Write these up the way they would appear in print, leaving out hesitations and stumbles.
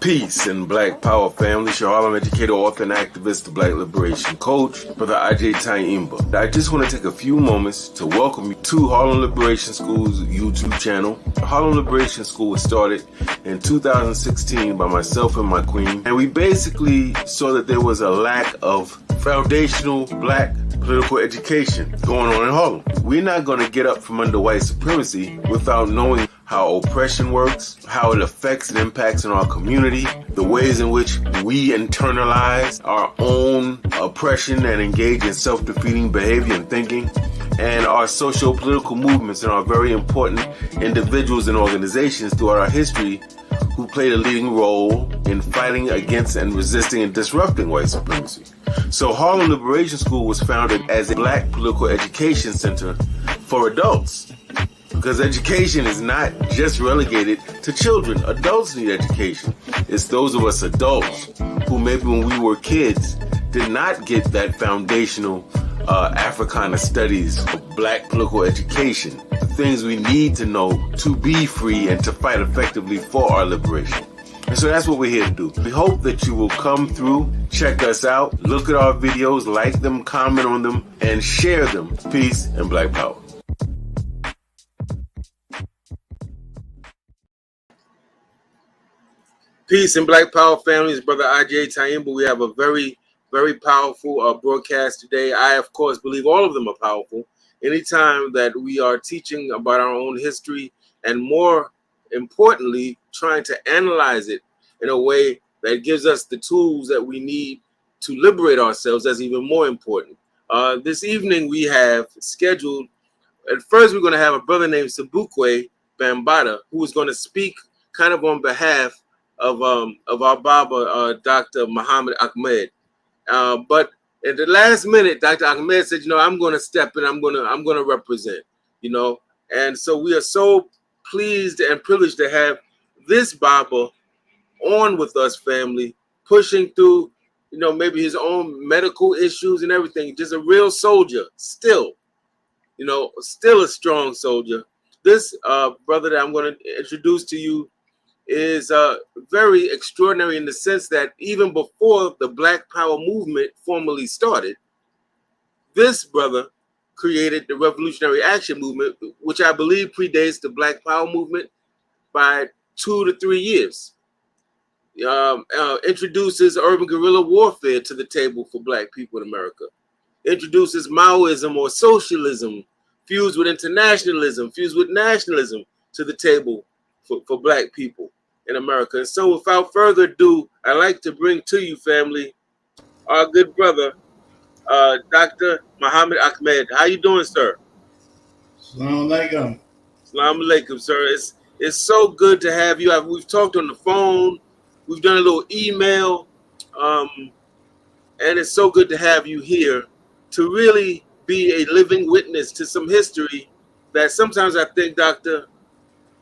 Peace and Black Power family. Harlem educator, author, and activist, the Black Liberation Coach, Brother Ajay Taimba. I just want to take a few moments to welcome you to Harlem Liberation School's YouTube channel. Harlem Liberation School was started in 2016 by myself and my queen, and we basically saw that there was a lack of foundational Black political education going on in Harlem. We're not going to get up from under white supremacy without knowing how oppression works, how it affects and impacts in our community, the ways in which we internalize our own oppression and engage in self-defeating behavior and thinking, and our socio-political movements and our very important individuals and organizations throughout our history who played a leading role in fighting against and resisting and disrupting white supremacy. So Harlem Liberation School was founded as a Black political education center for adults, because education is not just relegated to children. Adults need education. It's those of us adults who maybe when we were kids did not get that foundational Africana studies of Black political education, the things we need to know to be free and to fight effectively for our liberation. And so that's what we're here to do. We hope that you will come through, check us out, look at our videos, like them, comment on them, and share them. Peace and Black Power. Peace and Black Power families, Brother Ajay Taimba. We have a very, very powerful broadcast today. I, of course, believe all of them are powerful. Anytime that we are teaching about our own history and, more importantly, trying to analyze it in a way that gives us the tools that we need to liberate ourselves, that's even more important. This evening we have scheduled, at first we're going to have a brother named Sabukwe Bambata, who is going to speak kind of on behalf of our Baba, Dr. Muhammad Ahmad. But at the last minute, Dr. Ahmad said, I'm going to step in, I'm going to represent, and so we are so pleased and privileged to have this Baba on with us, family, pushing through, maybe his own medical issues and everything. Just a real soldier, still a strong soldier. This brother that I'm going to introduce to you is very extraordinary in the sense that even before the Black Power movement formally started, this brother created the Revolutionary Action Movement, which I believe predates the Black Power movement by 2 to 3 years. Introduces urban guerrilla warfare to the table for Black people in America. Introduces Maoism or socialism, fused with internationalism, fused with nationalism to the table for Black people in America. And so without further ado, I'd like to bring to you, family, our good brother, Dr. Muhammad Ahmad. How you doing, sir? Assalamu alaikum. Assalamu alaikum, sir. It's so good to have you. We've talked on the phone. We've done a little email. And it's so good to have you here to really be a living witness to some history that sometimes I think, Doctor,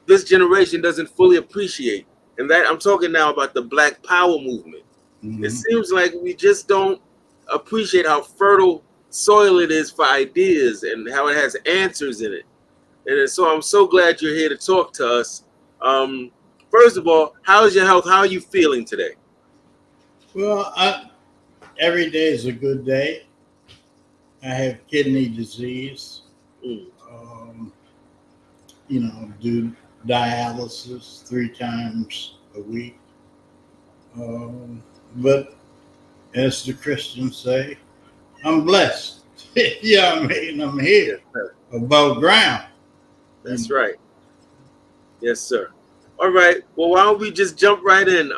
this generation doesn't fully appreciate. And that I'm talking now about the Black Power movement. Mm-hmm. It seems like we just don't appreciate how fertile soil it is for ideas and how it has answers in it. And so I'm so glad you're here to talk to us. First of all, how's your health? How are you feeling today? Well, every day is a good day. I have kidney disease. Do dialysis 3 times a week. But as the Christians say, I'm blessed. I'm here above ground. That's right. Yes, sir. All right. Well, why don't we just jump right in?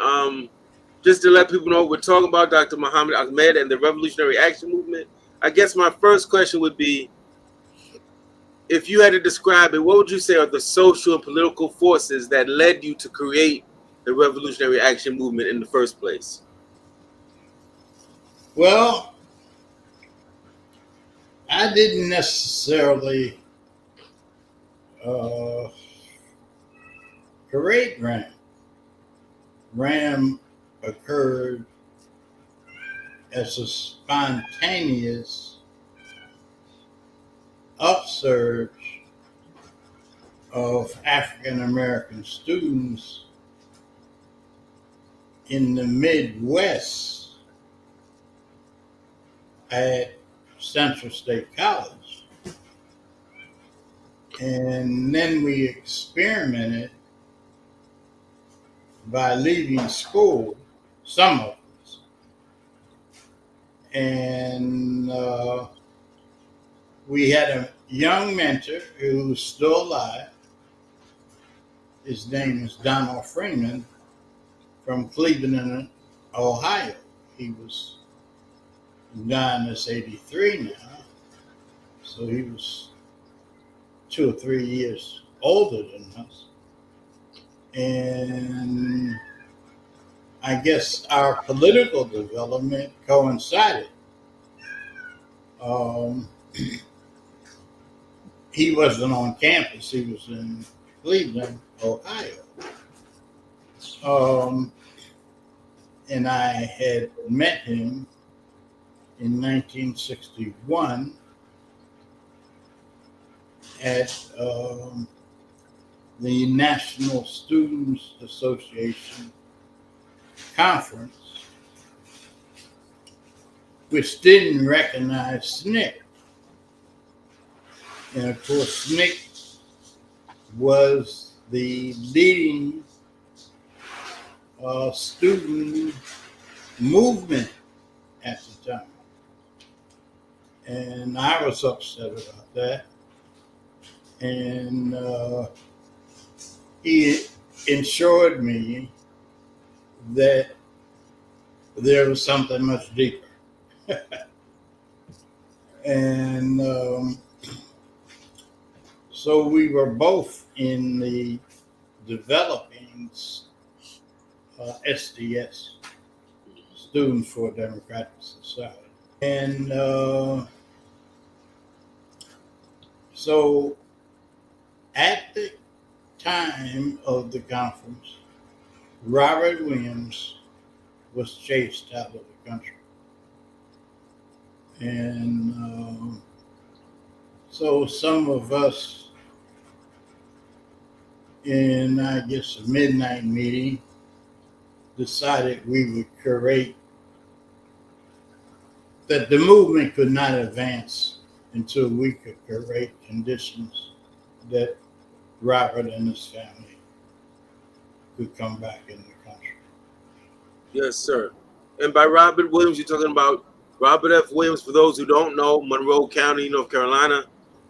Just to let people know, we're talking about Dr. Muhammad Ahmad and the Revolutionary Action Movement. I guess my first question would be, if you had to describe it, what would you say are the social and political forces that led you to create the Revolutionary Action Movement in the first place? Well, I didn't necessarily create RAM. RAM occurred as a spontaneous upsurge of African American students in the Midwest at Central State College. And then we experimented by leaving school, some of us. And we had a young mentor who's still alive. His name is Donald Freeman from Cleveland, Ohio. He was gone is 83 now, so he was 2 or 3 years older than us. And I guess our political development coincided. He wasn't on campus, he was in Cleveland, Ohio. And I had met him in 1961 at the National Students Association conference, which didn't recognize SNCC. And of course, SNCC was the leading student movement at the time. And I was upset about that. And he assured me that there was something much deeper. And so we were both in the developing SDS, Students for a Democratic Society. And so at the time of the conference, Robert Williams was chased out of the country. And so some of us in, I guess, a midnight meeting decided we would create, that the movement could not advance until we could create conditions that Robert and his family could come back in the country. Yes, sir. And by Robert Williams, you're talking about Robert F. Williams. For those who don't know, Monroe County, North Carolina.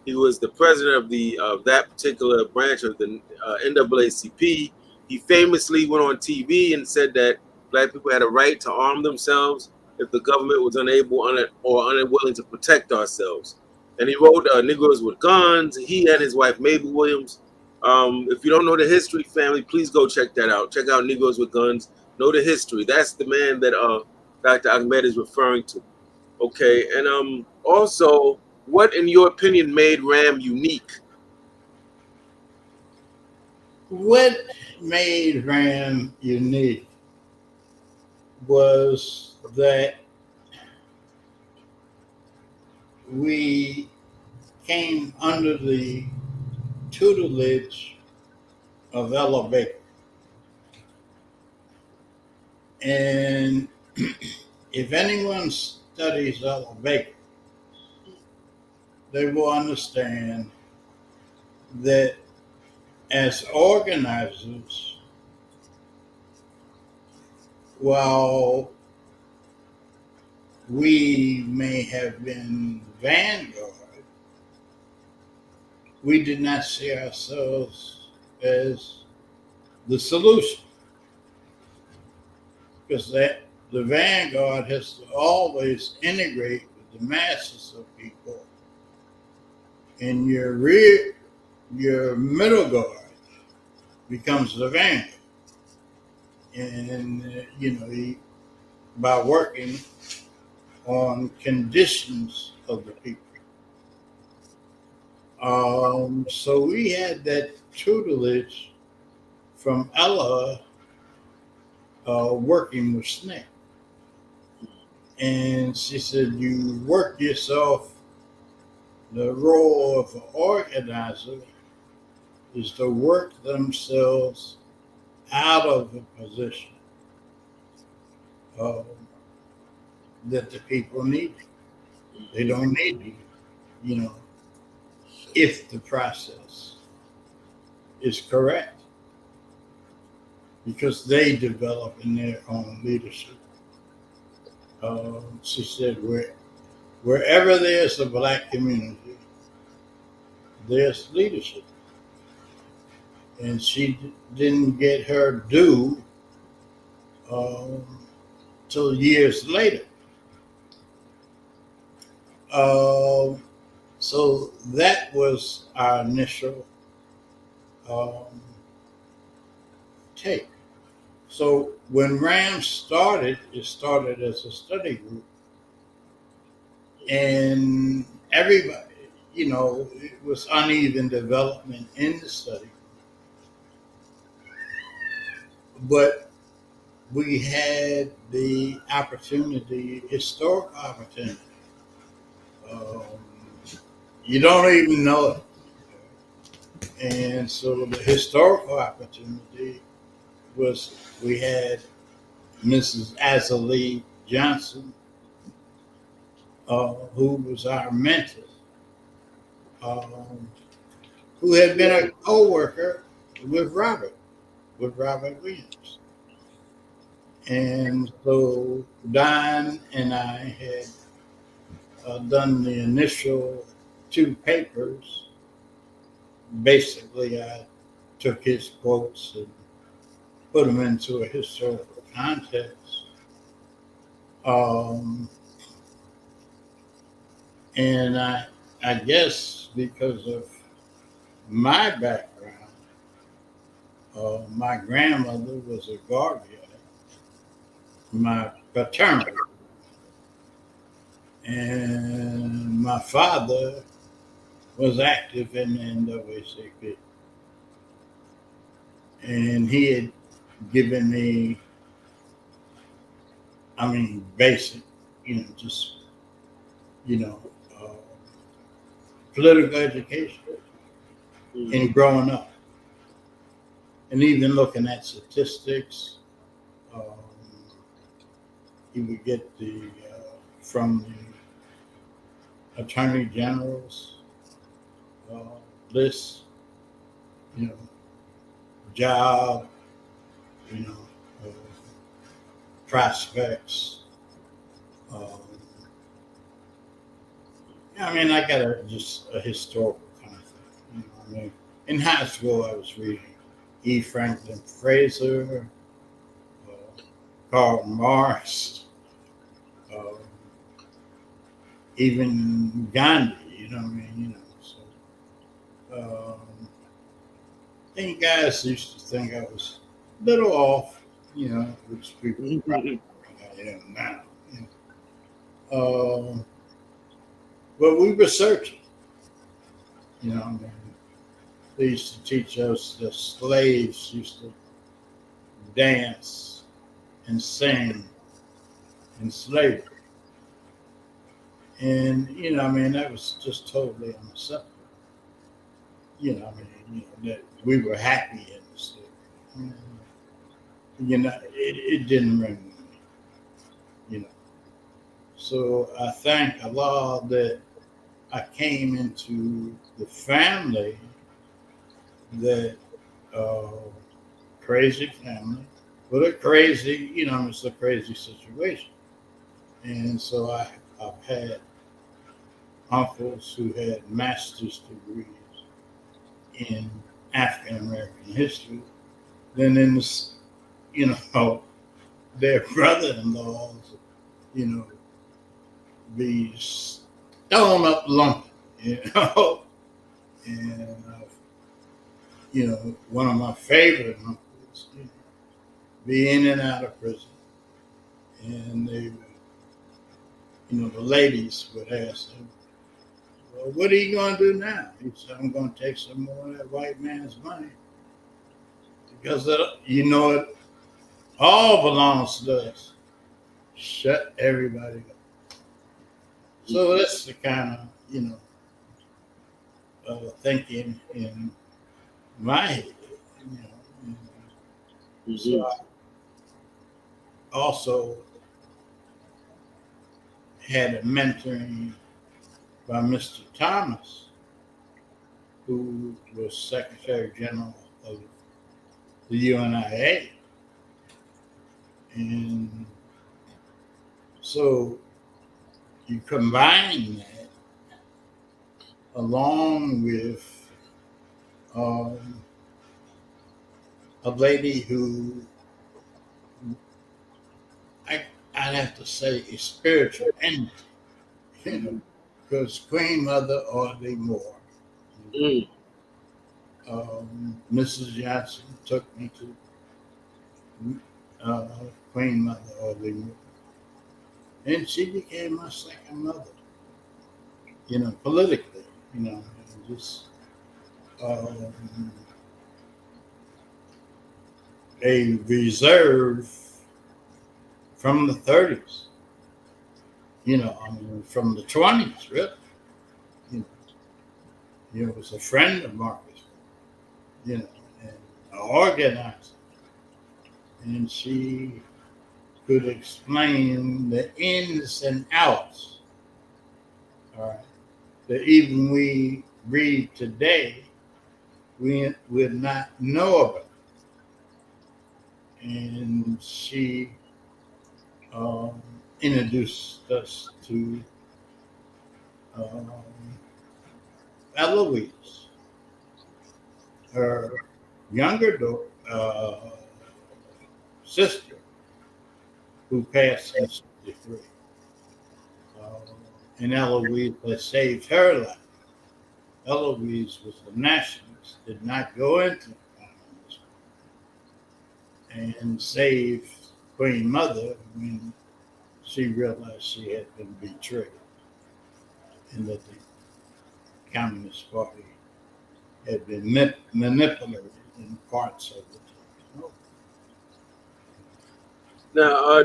He was the president of that particular branch of the NAACP. He famously went on TV and said that Black people had a right to arm themselves if the government was unable or unwilling to protect ourselves. And he wrote Negroes with Guns. He and his wife, Mabel Williams. If you don't know the history, family, please go check that out. Check out Negroes with Guns. Know the history. That's the man that Dr. Ahmad is referring to. Okay, and also, what, in your opinion, made RAM unique? What made RAM unique was that we came under the tutelage of Ella Baker. And if anyone studies Ella Baker, they will understand that as organizers, while we may have been vanguard, we did not see ourselves as the solution. Because that the vanguard has to always integrate with the masses of people. And your middle guard becomes the vanguard. And, by working on conditions of the people. So we had that tutelage from Ella working with SNCC. And she said, you work yourself, the role of an organizer is to work themselves out of a position uh, that the people need. They don't need you, you know, if the process is correct, because they develop in their own leadership. She said, wherever there's a black community, there's leadership. And she didn't get her due till years later. So that was our initial take. So when RAM started, it started as a study group. And everybody, it was uneven development in the study. But we had the opportunity, historical opportunity. Um, you don't even know it. And so the historical opportunity was we had Mrs. Azalee Johnson, who was our mentor, who had been a co-worker with Robert Williams. And so Don and I had done the initial 2 papers. Basically, I took his quotes and put them into a historical context. And I guess because of my background, my grandmother was a Garveyite, my paternal, and my father was active in the NAACP. And he had given me, basic, just, political education in growing up. And even looking at statistics, he would get from the attorney general's list, job, prospects. I got just a historical kind of thing. In high school, I was reading E. Franklin Fraser, Karl Marx, even Gandhi. So, I think guys used to think I was a little off, which people probably am now. But we were searching. They used to teach us the slaves used to dance and sing in slavery. And, that was just totally unacceptable. That we were happy in the slavery. It didn't ring with me, So I thank Allah that I came into the family that crazy family, but a crazy, it's a crazy situation. And so I've had uncles who had master's degrees in African American history. Then in this, their brother-in-laws, be stone up London, and one of my favorite uncles, be in and out of prison, and they, the ladies would ask him, "Well, what are you going to do now?" He said, "I'm going to take some more of that white man's money because it all belongs to us. Shut everybody up." So that's the kind of thinking in my head. So I also had a mentoring by Mr. Thomas, who was Secretary General of the UNIA. And so you combine that along with a lady who I'd have to say is spiritual entity, because Queen Mother Moore, Mrs. Johnson took me to Queen Mother Moore, and she became my second mother. Politically, just a reserve from the 30s, from the 20s, really. Was a friend of Marcus, and an organizer. And she could explain the ins and outs, all right, that even we read today, we would not know about. And she introduced us to Eloise, her younger sister, who passed in 63. And Eloise has saved her life. Eloise was a nationalist, did not go into communism, and saved Queen Mother when she realized she had been betrayed and that the Communist Party had been manipulated in parts of it. Now,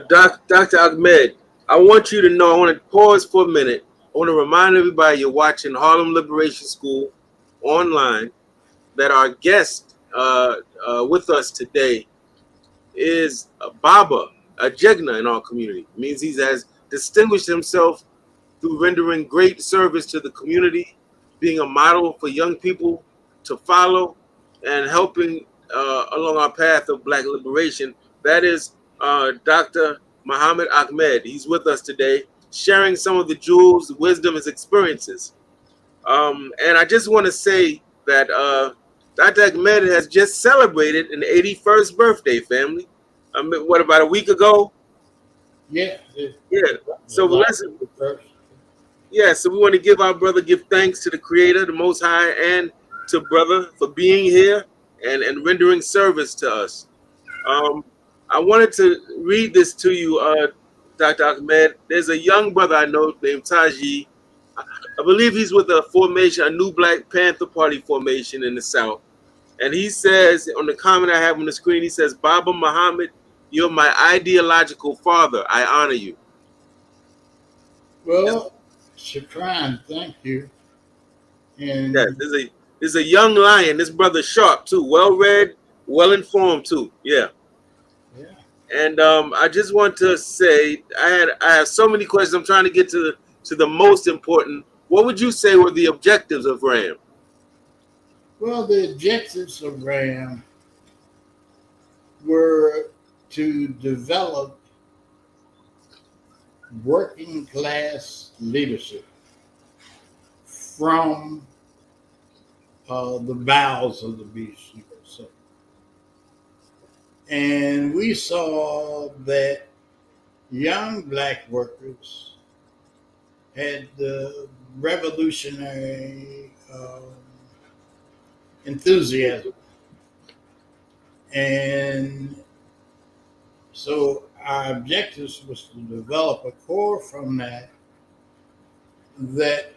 Dr. Ahmed, I want you to know, I want to pause for a minute. I want to remind everybody you're watching Harlem Liberation School online, that our guest with us today is Baba, a Jegna in our community. It means he has distinguished himself through rendering great service to the community, being a model for young people to follow, and helping along our path of Black liberation. That is Dr. Muhammad Ahmed. He's with us today, sharing some of the jewels, wisdom, his experiences. And I just want to say that Dr. Ahmed has just celebrated an 81st birthday, family. What, about a week ago? Yeah. Yeah. So listen. Yeah, so we want to give thanks to the Creator, the Most High, and to brother for being here and rendering service to us. I wanted to read this to you, Dr. Ahmed. There's a young brother I know named Taji. I believe he's with a new Black Panther Party formation in the South. And he says, on the comment I have on the screen, he says, Baba Muhammad, you're my ideological father. I honor you. Well, Shukran, thank you. And yeah, there's a young lion. This brother's sharp too, well read, well informed too. Yeah. Yeah. And I just want to say I have so many questions. I'm trying to get to the most important. What would you say were the objectives of RAM? Well, the objectives of RAM were to develop working class leadership from the bowels of the beast, you could say. And we saw that young Black workers had the revolutionary enthusiasm. And so our objectives was to develop a core from that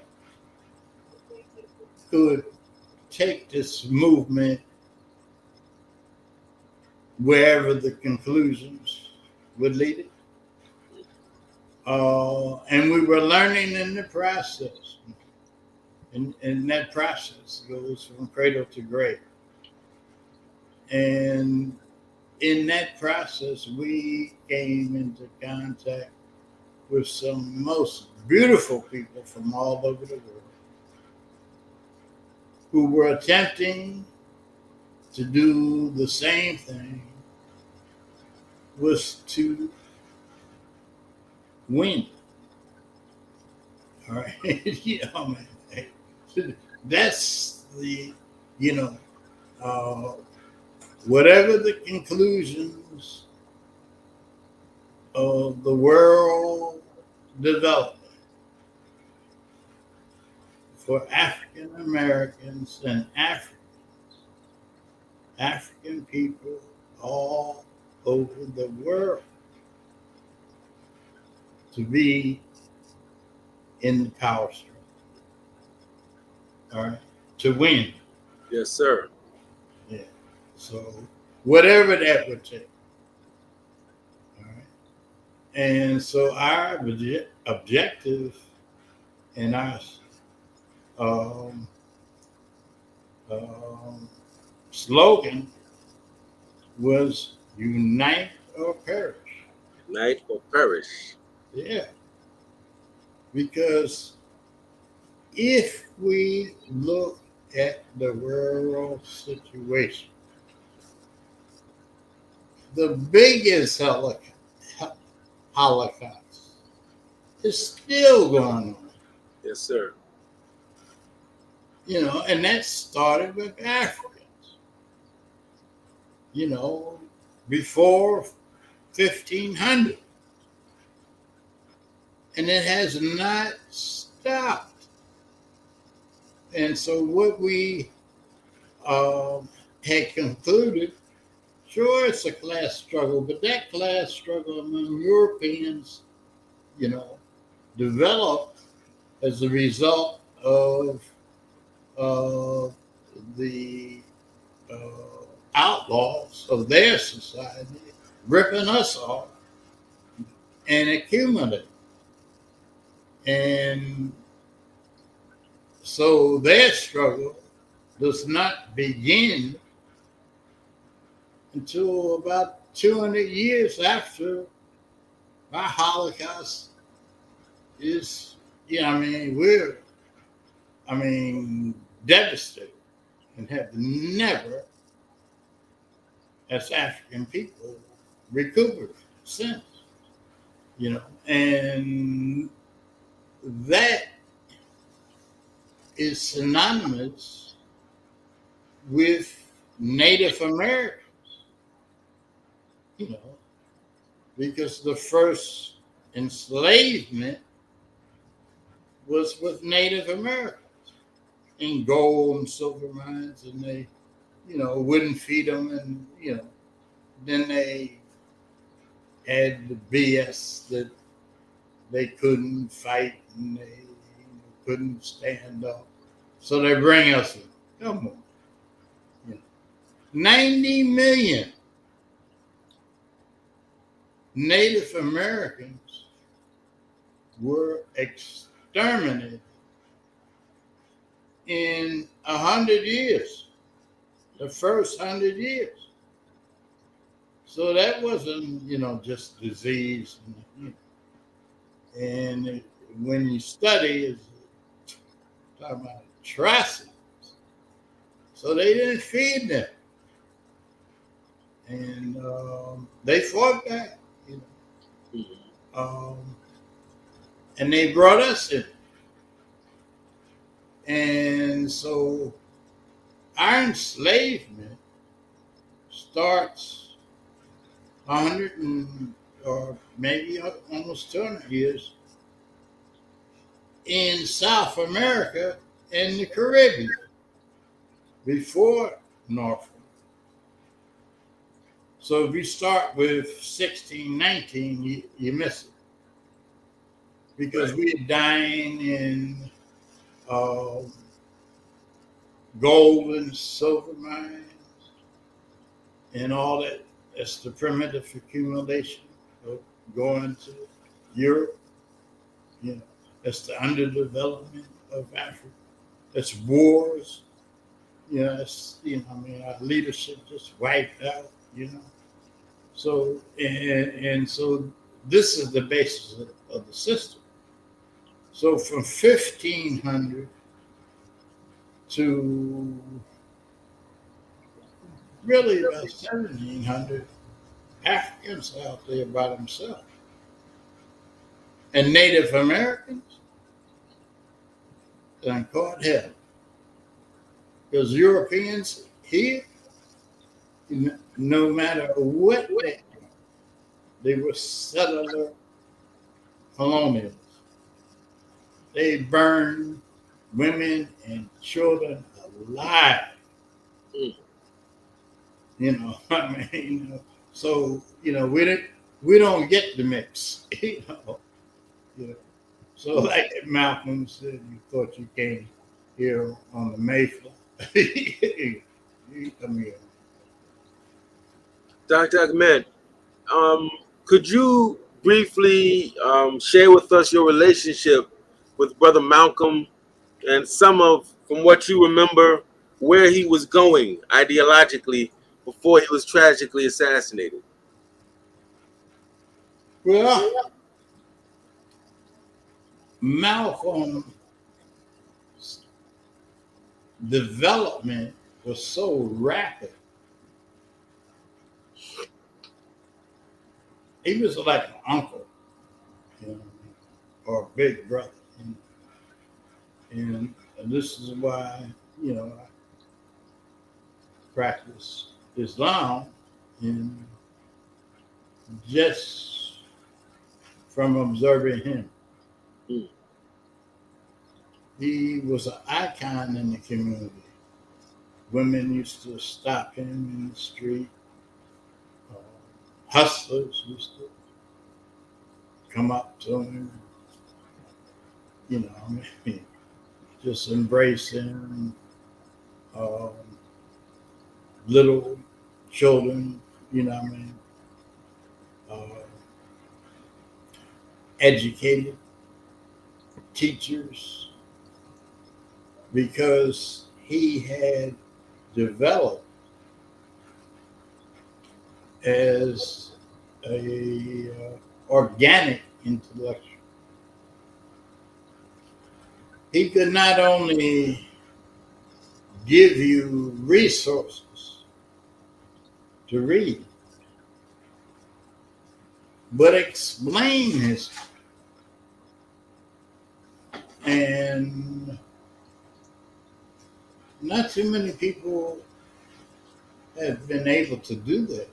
could take this movement wherever the conclusions would lead it. And we were learning in the process. And that process goes from cradle to grave. And in that process, we came into contact with some most beautiful people from all over the world who were attempting to do the same thing, was to win. All right. That's the, whatever the conclusions of the world development for African Americans and African people all over the world to be in the power struggle. All right. To win. Yes, sir. Yeah. So whatever that would take. All right. And so our objective and our slogan was unite or perish. Unite or perish. Yeah. Because if we look at the world situation, the biggest Holocaust is still going on. Yes, sir. And that started with Africans. Before 1500. And it has not stopped. And so what we had concluded, sure, it's a class struggle, but that class struggle among Europeans, developed as a result of the outlaws of their society ripping us off and accumulating. And so their struggle does not begin until about 200 years after our Holocaust is, we're devastated and have never, as African people, recovered since. And that is synonymous with Native Americans, because the first enslavement was with Native Americans in gold and silver mines, and they, wouldn't feed them, and, then they had the BS that they couldn't fight and they couldn't stand up. So they bring us in. Come on. 90 million Native Americans were exterminated in 100 years, the first 100 years. So that wasn't, just disease. And when you study, it's talking about atrocities. So they didn't feed them. And they fought back, and they brought us in. And so our enslavement starts 100 or maybe almost 200 years in South America and the Caribbean before Norfolk. So if you start with 1619, you miss it. Because we're dying in gold and silver mines and all that. That's the primitive accumulation of going to Europe. That's the underdevelopment of Africa. That's wars. That's, our leadership just wiped out, So, and so this is the basis of the system. So from 1500 to really about 1700, Africans are out there by themselves. And Native Americans done caught hell. Because Europeans here, no matter what they were settler colonials. They burned women and children alive. Mm. You know, I mean, you know, so we don't get the mix. You know. So like Malcolm said, you thought you came here on the Mayflower. You come here. Dr. Ahmed, could you briefly share with us your relationship with Brother Malcolm and from what you remember, where he was going ideologically before he was tragically assassinated? Well, Malcolm's development was so rapid. He was like an uncle, you know, or a big brother. And this is why, I practice Islam, and just from observing him. Mm. He was an icon in the community. Women used to stop him in the street. Hustlers used to come up to him, just embrace him. Little children, educated teachers, because he had developed as a organic intellectual. He could not only give you resources to read, but explain history. And not too many people have been able to do that,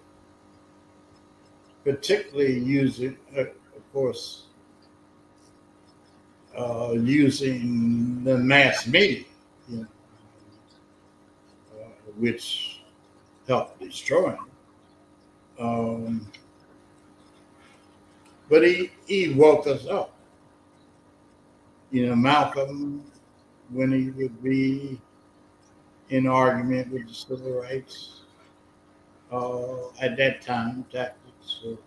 particularly using, of course, using the mass media, which helped destroy him. But he woke us up. Malcolm, when he would be in argument with the civil rights, at that time, tactics of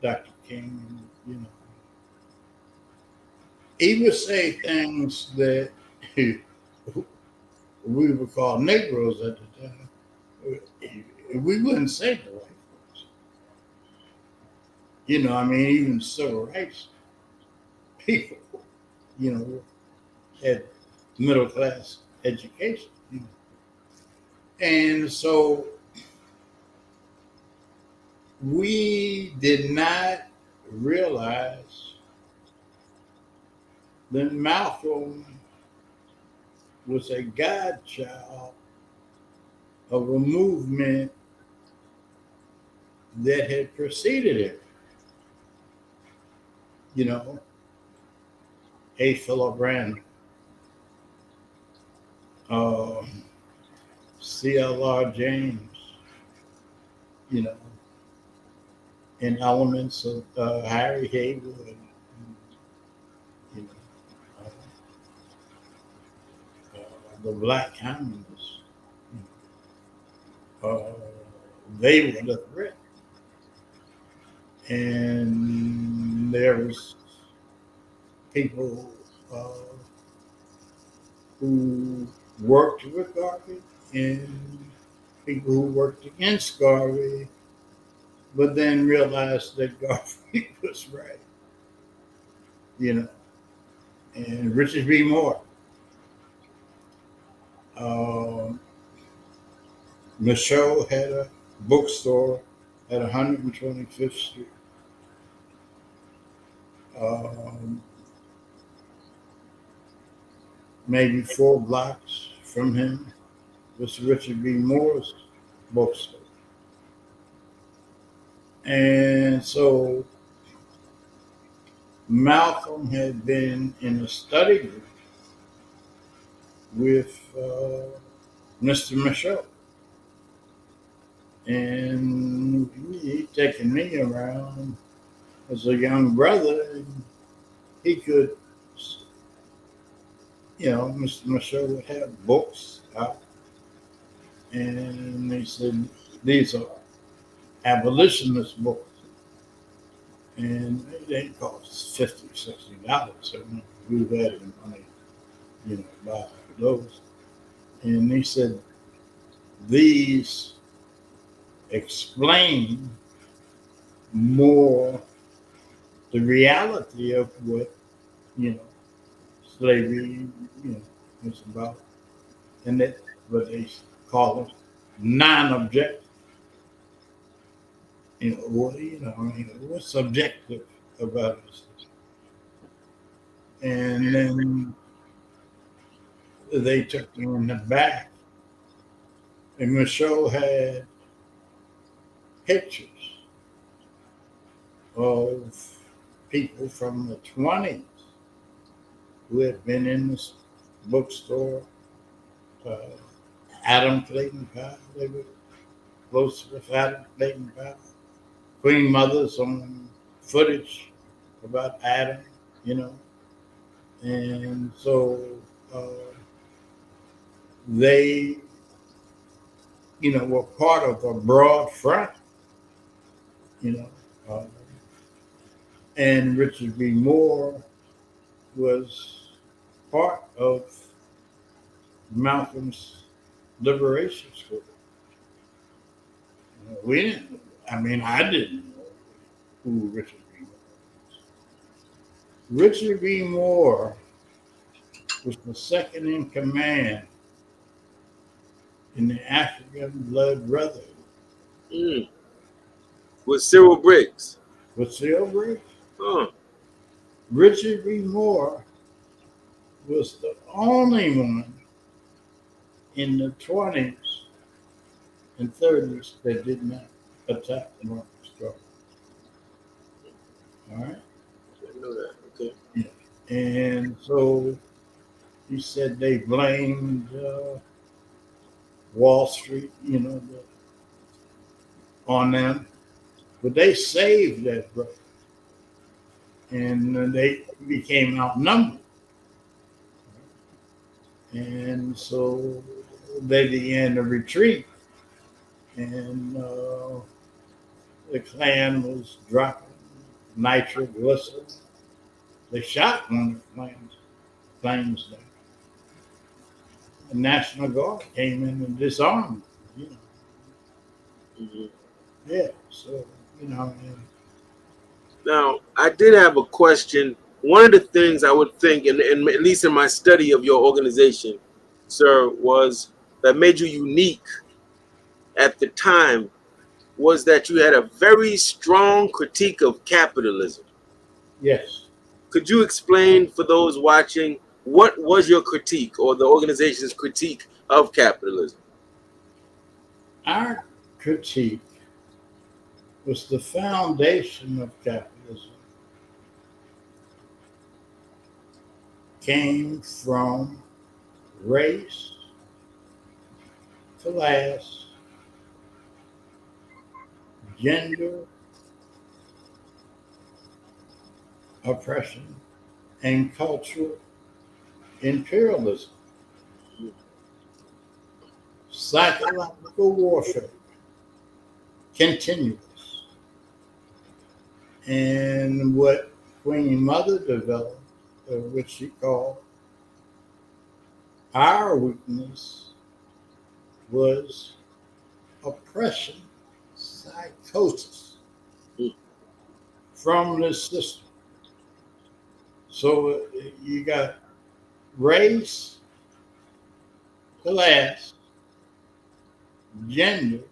Dr. King, he would say things that we would call Negroes at the time. We wouldn't say the white folks. Even civil rights people, had middle class education. And so we did not realize that Malcolm was a godchild of a movement that had preceded it. A. Philip Randall, C.L.R. James, and elements of Harry Haywood, the Black Communists. They were the threat. And there was people who worked with Garvey and people who worked against Garvey but then realized that Garveyite was right, you know. And Richard B. Moore, Michaud had a bookstore at 125th Street. Um, Maybe 4 blocks from him was Richard B. Moore's bookstore. And so Malcolm had been in a study group with Mr. Michaud. And he taken me around as a young brother, and he could, Mr. Michaud would have books out, and they said, these are abolitionist books. And they cost $50, $60. So we had the money, buy those. And they said, these explain more the reality of what, slavery, is about. And that's what they call it, non-objective. What's subjective about it? And then they took me in the back, and Michaud had pictures of people from the 20s who had been in this bookstore. Adam Clayton Powell, they were close with Adam Clayton Powell. Queen Mother's on footage about Adam, and so they, were part of a broad front, and Richard B. Moore was part of Malcolm's liberation school. I didn't know who Richard B. Moore was. Richard B. Moore was the second in command in the African Blood Brotherhood. With Cyril Briggs. With Cyril Briggs? Huh. Richard B. Moore was the only one in the 20s and 30s that did not attack Marcus Garvey. All right? I didn't know that. Okay. Yeah. And so he said they blamed Wall Street, on them. But they saved that brother. And they became outnumbered. And so they began to retreat. And the Klan was dropping nitroglycerin. They shot one of the planes down. The National Guard came in and disarmed them, Mm-hmm. Yeah, so, Now, I did have a question. One of the things I would think, and at least in my study of your organization, sir, was that made you unique at the time was that you had a very strong critique of capitalism. Yes. Could you explain for those watching what was your critique or the organization's critique of capitalism? Our critique was the foundation of capitalism came from race, class, gender, oppression, and cultural imperialism. Psychological warfare, continuous. And what Queen Mother developed, which she called our weakness, was oppression psychosis. from this system. So you got race, class, gender,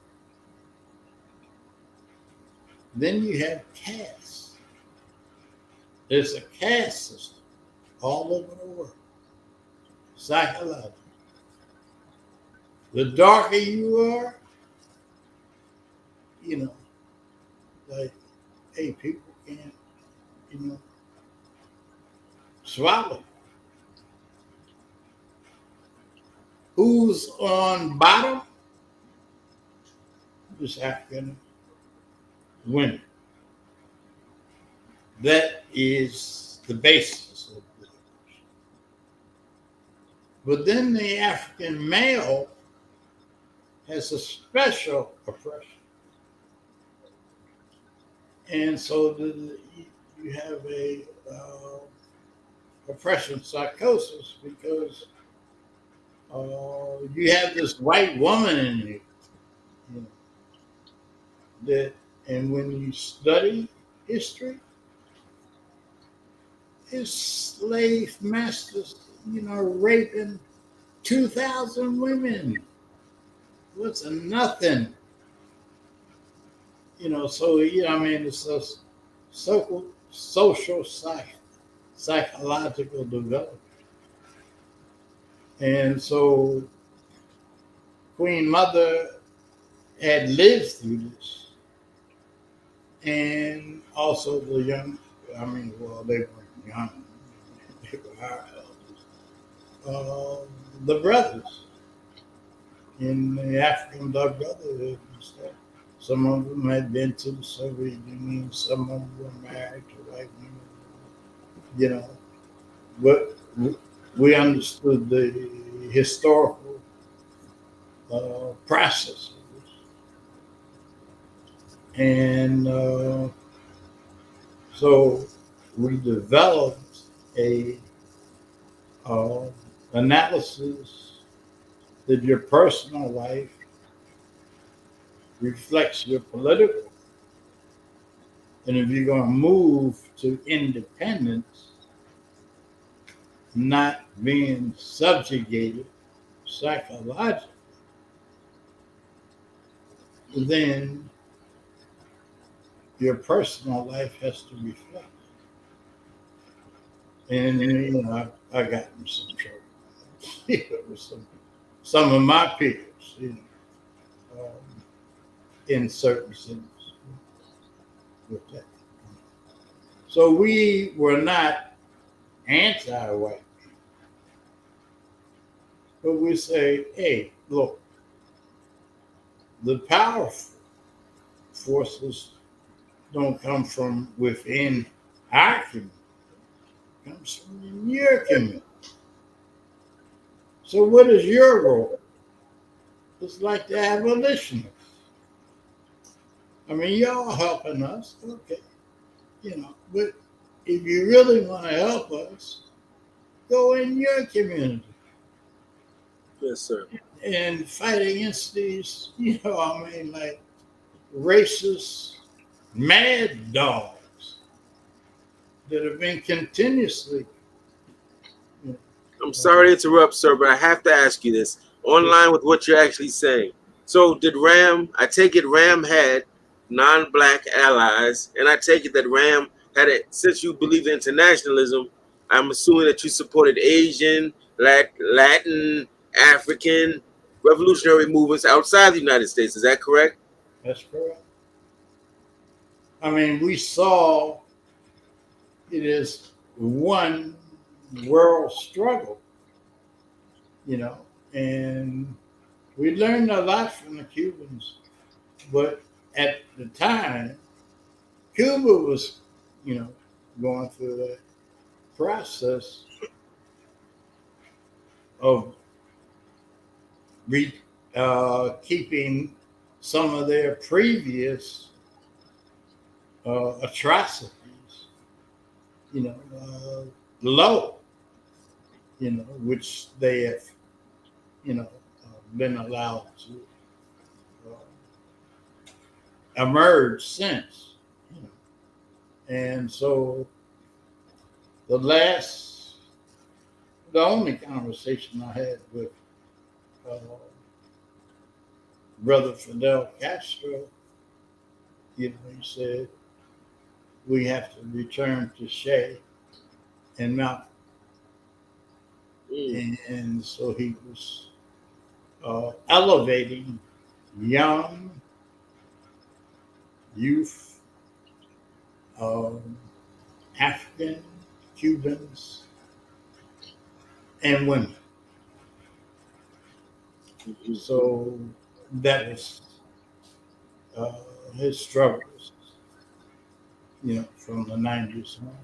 then you have caste. There's a caste system all over the world, psychologically. The darker you are, you know, like, hey, people can't, you know, swallow. Who's on bottom? Just African women. That is the basis of the oppression. But then the African male has a special oppression. And so you have a oppression psychosis because you have this white woman in you, you know, that, and when you study history, his slave masters, you know, raping 2,000 women was nothing. You know, so, you know, I mean, it's a social psychological development. And so Queen Mother had lived through this. And also the young, I mean, well, they weren't young, they were our elders. The brothers in the African Blood Brotherhood and stuff. Some of them had been to the Soviet Union, some of them were married to white women, you know. But we understood the historical process of this. And so we developed a analysis that your personal life reflects your political. And if you're going to move to independence, not being subjugated psychologically, then your personal life has to reflect. And you know, I got in some trouble with some of my peers, you know, in certain sense with that. So we were not anti-white people, but we say, hey, look, the powerful forces don't come from within our community, it comes from your community. So what is your role? It's like the abolitionists. I mean, y'all helping us, okay, you know, but if you really want to help us, go in your community. Yes, sir. And fight against these, you know, I mean, like racist mad dogs that have been continuously. You know, I'm sorry to interrupt, sir, but I have to ask you this online with what you're actually saying. So did Ram, I take it Ram had non-black allies, and I take it that Ram had it, since you believe in internationalism, I'm assuming that you supported Asian, Latin, African revolutionary movements outside the United States. Is that correct? that's correct. I mean, we saw it as one world struggle, you know, and we learned a lot from the Cubans, but at the time, Cuba was, you know, going through that process of keeping some of their previous atrocities, you know, low, you know, which they have, you know, been allowed to emerge since, you know. And so the only conversation I had with uh, Brother Fidel Castro, he said, we have to return to Shea and Malcolm. And so he was elevating young youth, African, Cubans, and women. So that was his struggles, from the 90s on.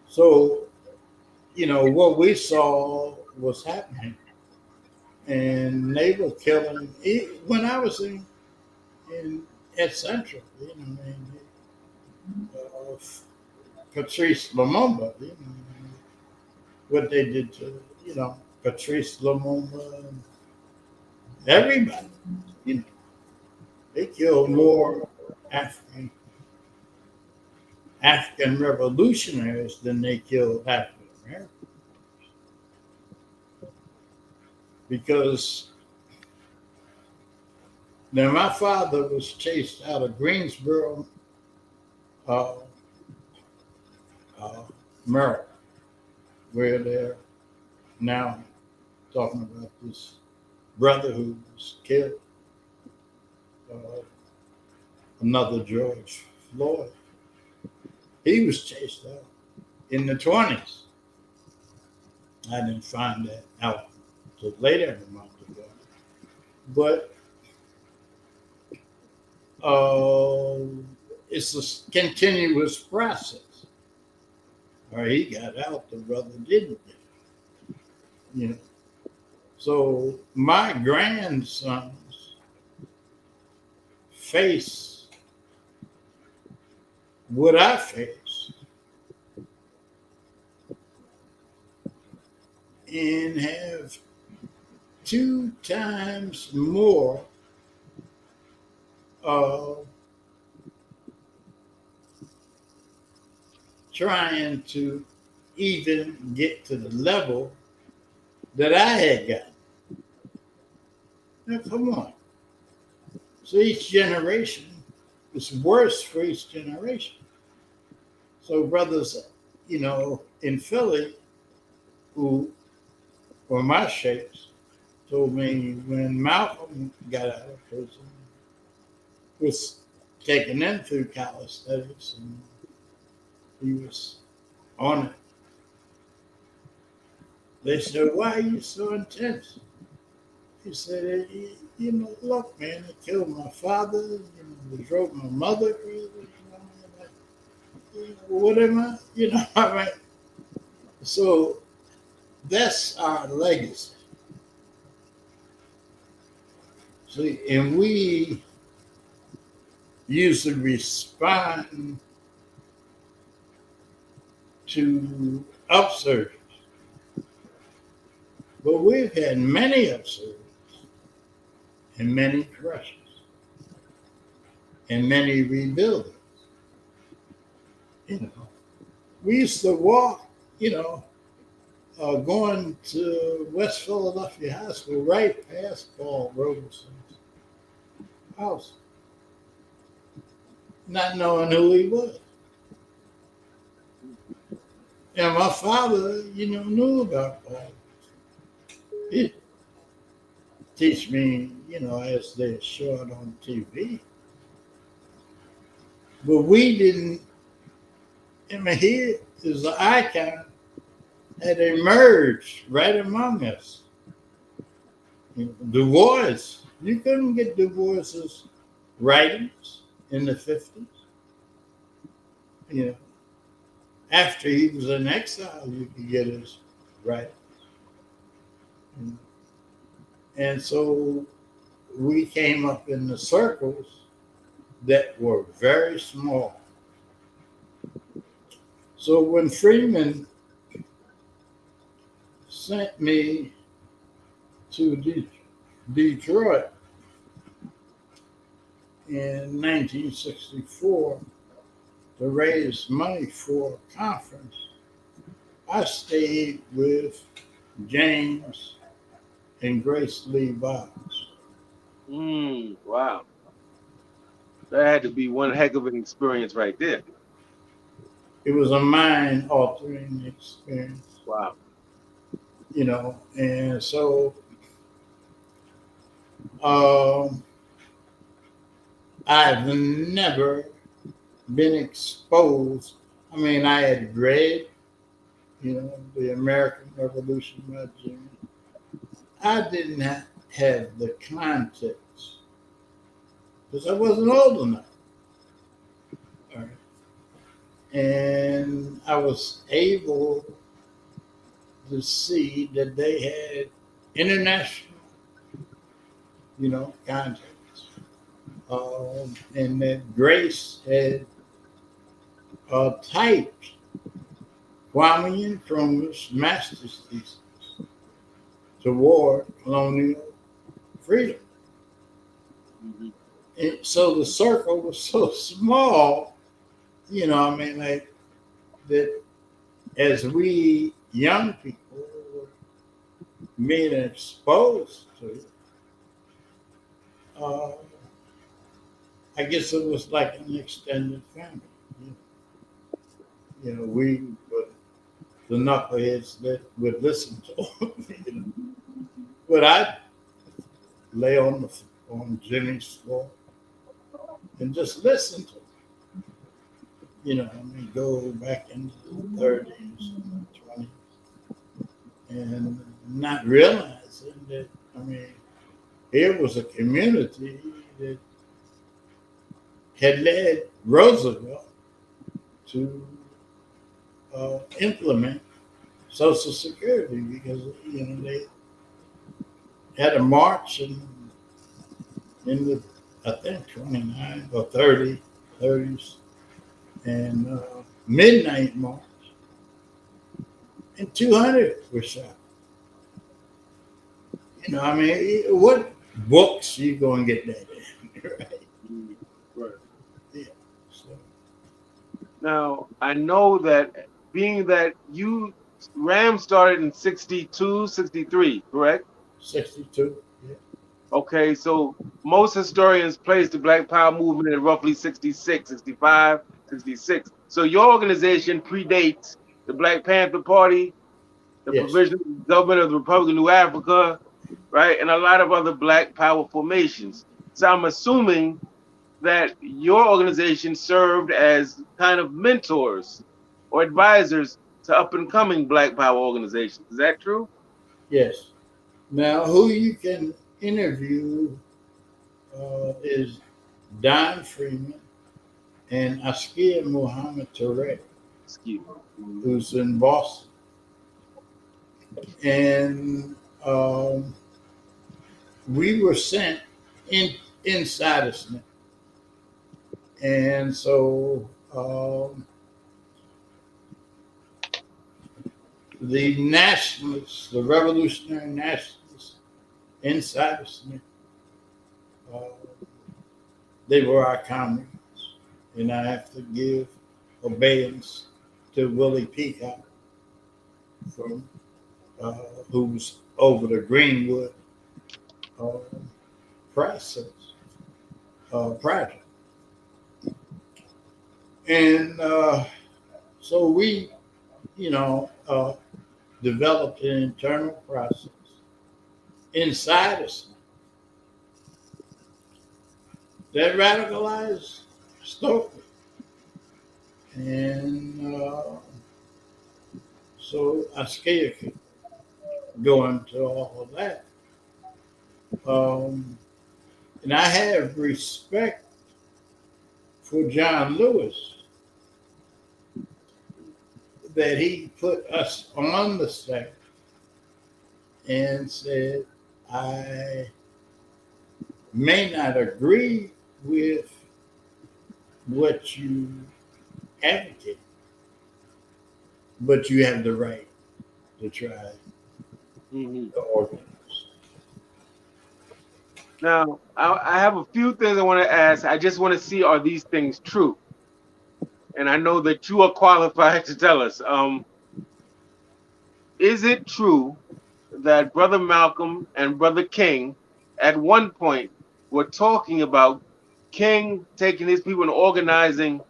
So, what we saw was happening, and they were killing. When I was in at Central, Patrice Lumumba, what they did to, Patrice Lumumba, and everybody, they killed more African revolutionaries than they killed African Americans. Because now my father was chased out of Greensboro, Maryland, where they're now talking about this brother who was killed, another George Floyd. He was chased out in the 20s. I didn't find that out until later in the month ago. But it's a continuous process. Or he got out, the brother didn't. So my grandsons face what I face and have 2 times more trying to even get to the level that I had gotten. Now, come on. So each generation is worse for each generation. So brothers, in Philly, who were my shapes, told me when Malcolm got out of prison, was taken in through calisthenics, and he was on it. They said, why are you so intense? He said, look, man, it killed my father, it drove my mother crazy, what am I? I mean, so that's our legacy. See, and we usually respond to upsurges. But we've had many upsurges and many crushes and many rebuildings. We used to walk, going to West Philadelphia High School right past Paul Robeson's house, not knowing who he was. And my father, knew about Paul. He teach me, as they show it on TV. But we didn't. He is an icon that emerged right among us. Du Bois, you couldn't get Du Bois's writings in the 50s. After he was in exile, you could get his writings. And so we came up in the circles that were very small. So when Freeman sent me to Detroit, in 1964 to raise money for a conference, I stayed with James and Grace Lee Boggs. Wow. That had to be one heck of an experience right there. It was a mind-altering experience, Wow. and so I've never been exposed. I mean, I had read, the American Revolution by Jimmy. I did not have the context because I wasn't old enough. All right. And I was able to see that they had international, context. And that Grace had typed Kwame Nkrumah's master's thesis toward colonial freedom. Mm-hmm. And so the circle was so small, like that as we young people were being exposed to it, I guess it was like an extended family. We were the knuckleheads that would listen to them. But I'd lay on Jimmy's floor and just listen to them. Go back into the 30s and the 20s and not realizing that, here was a community that had led Roosevelt to implement Social Security because they had a march in the I think 29 or 30s and midnight march, and 200 were shot. What books you going to get that in, right? Right. Yeah. So. Now, I know that being that RAM started in 62, 63, correct? 62. Yeah. Okay, so most historians place the Black Power movement at roughly 66, 65, 66. So your organization predates the Black Panther Party, the Yes. Provisional Government of the Republic of New Africa, right, and a lot of other Black Power formations. So I'm assuming that your organization served as kind of mentors or advisors to up and coming Black Power organizations. Is that true? Yes. Now, who you can interview is Don Freeman and Askia Muhammad Touré, Excuse me. who's in Boston. And we were sent inside of SNP. And so the nationalists, the revolutionary nationalists inside of SNP, they were our comrades. And I have to give obedience to Willie Peacock, from who's over the Greenwood project. And so we, developed an internal process inside us that radicalized Stokely. And so I scared could go into all of that. And I have respect for John Lewis that he put us on the staff and said, I may not agree with what you advocate, but you have the right to try to organize. Now, I have a few things I want to ask. I just want to see, are these things true? And I know that you are qualified to tell us. Is it true that Brother Malcolm and Brother King at one point were talking about King taking his people and organizing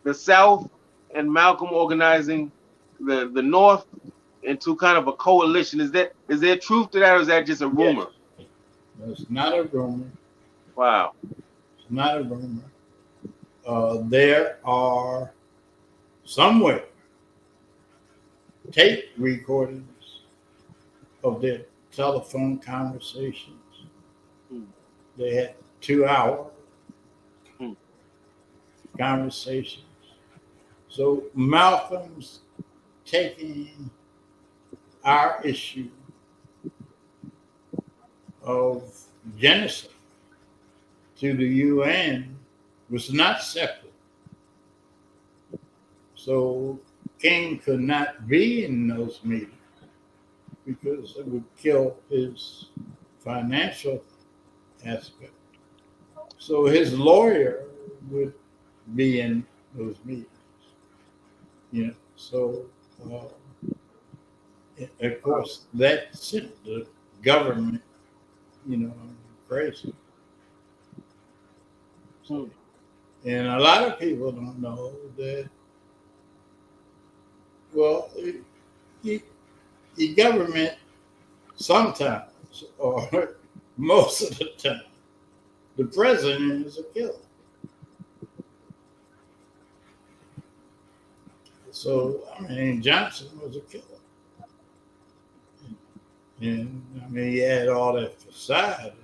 the South and Malcolm organizing the North into kind of a coalition? Is there truth to that, or is that just a Yes, rumor? it's not a rumor. Wow. It's not a rumor. There are somewhere tape recordings of their telephone conversations. Hmm. They had 2 hour Hmm. conversations. So Malcolm's taking our issue of genocide to the UN was not separate. So King could not be in those meetings because it would kill his financial aspect. So his lawyer would be in those meetings. So of course that sent the government, crazy. Hmm. And a lot of people don't know that. Well, the government sometimes, or most of the time, the president is a killer. So, I mean, Johnson was a killer. And, I mean, he had all that facade.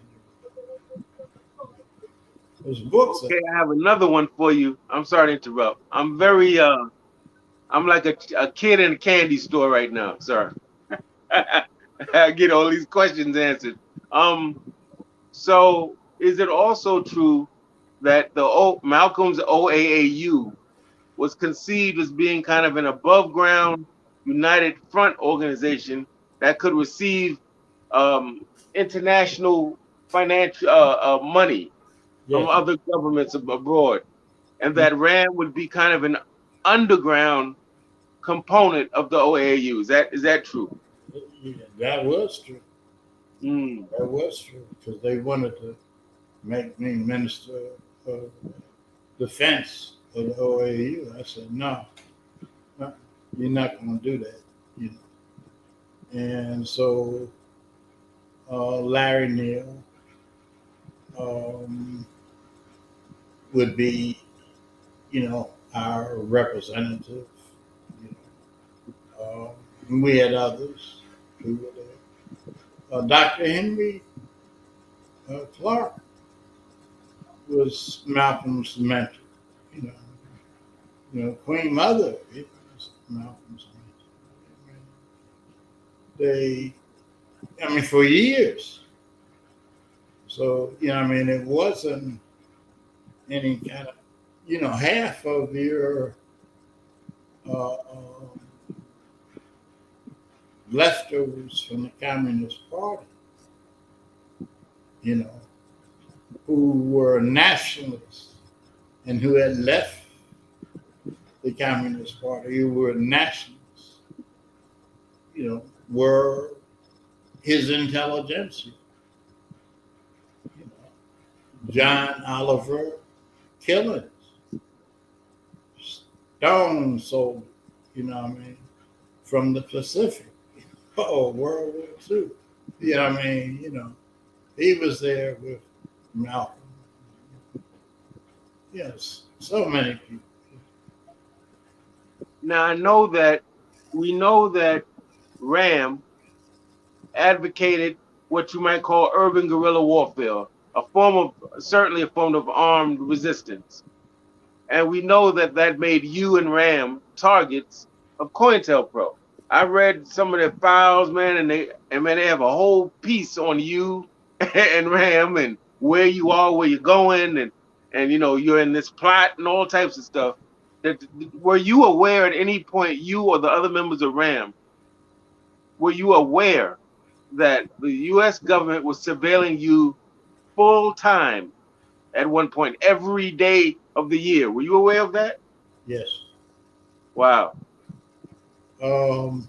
There's books. Okay, I have another one for you. I'm sorry to interrupt. I'm very I'm like a kid in a candy store right now. Sorry. I get all these questions answered. So is it also true that Malcolm's OAAU was conceived as being kind of an above ground united front organization that could receive international financial money from Yes. other governments abroad, and that RAM would be kind of an underground component of the OAU? Is that true? Yeah, that was true. Mm. That was true because they wanted to make me minister of defense of the OAU. I said, no, you're not going to do that. And so Larry Neal would be, our representative. We had others who were there. Dr. Henry Clark was Malcolm's mentor. You Queen Mother was Malcolm's mentor. For years. So, it wasn't any kind of, half of your leftovers from the Communist Party, who were nationalists and who had left the Communist Party, who were nationalists, were his intelligentsia. John Oliver killings, stone soldiers, from the Pacific, World War II. He was there with Malcolm. Yes, so many people. Now we know that RAM advocated what you might call urban guerrilla warfare, certainly a form of armed resistance. And we know that made you and RAM targets of COINTELPRO. I read some of their files, man, and they have a whole piece on you and RAM and where you are, where you're going, and you're in this plot and all types of stuff. Were you aware at any point, you or the other members of RAM, were you aware that the U.S. government was surveilling you full time at one point, every day of the year. Were you aware of that? Yes. Wow. Um,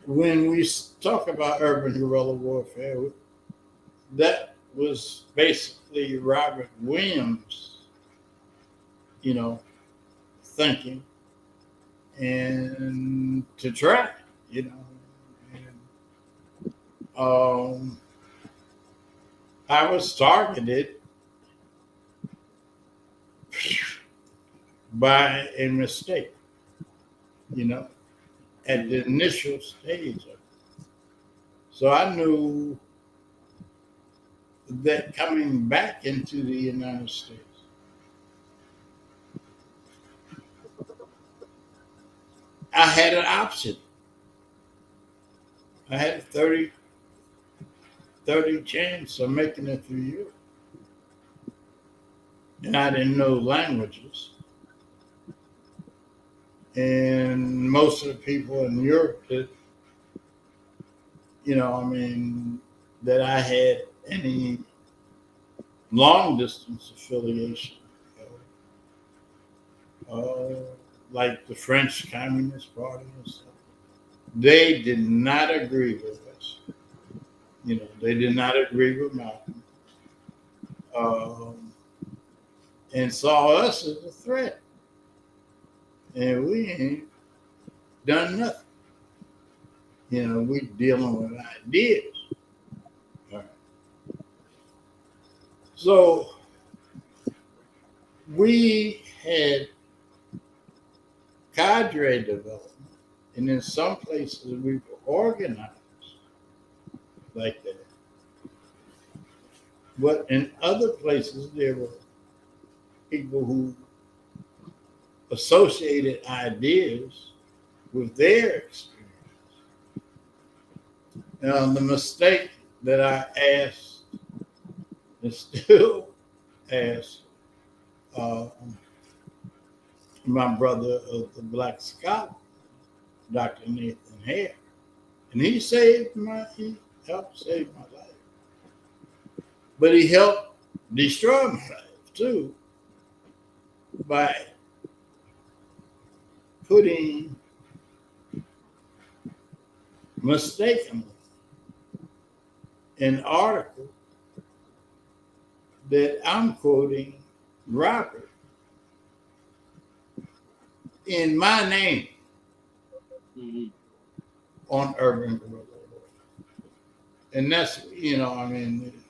when we talk about urban guerrilla warfare, that was basically Robert Williams, thinking and to try, you know. And, I was targeted by a mistake, at the initial stage of it. So I knew that coming back into the United States, I had an option. I had a 30 chance of making it through Europe. And I didn't know languages. And most of the people in Europe that, that I had any long distance affiliation, like the French Communist Party and stuff, they did not agree with us. They did not agree with Malcolm, and saw us as a threat. And we ain't done nothing. We dealing with ideas. All right. So we had cadre development, and in some places we were organized like that. But in other places there were people who associated ideas with their experience. Now, the mistake that I asked and still ask my brother of the Black Scholar, Dr. Nathan Hare, and he helped save my life. But he helped destroy my life too by putting mistakenly an article that I'm quoting Robert in my name on urban guerrilla. And that's,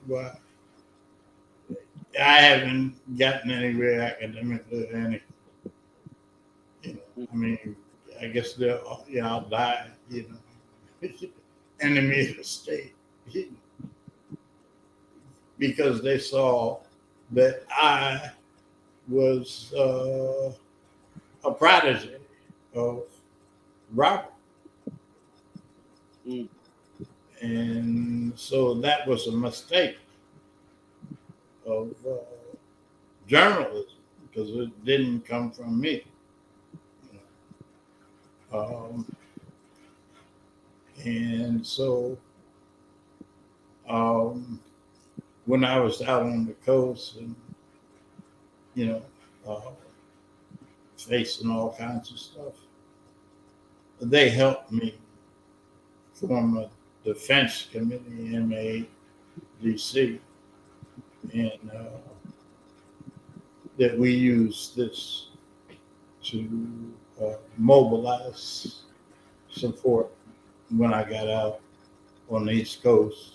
well, I haven't gotten anywhere academically or anything. I guess I'll die, enemy of the state. Because they saw that I was a protege of Robert. And so that was a mistake of journalism because it didn't come from me. And so when I was out on the coast and, facing all kinds of stuff, they helped me form a defense committee, MADC, and that we use this to mobilize support when I got out on the East Coast.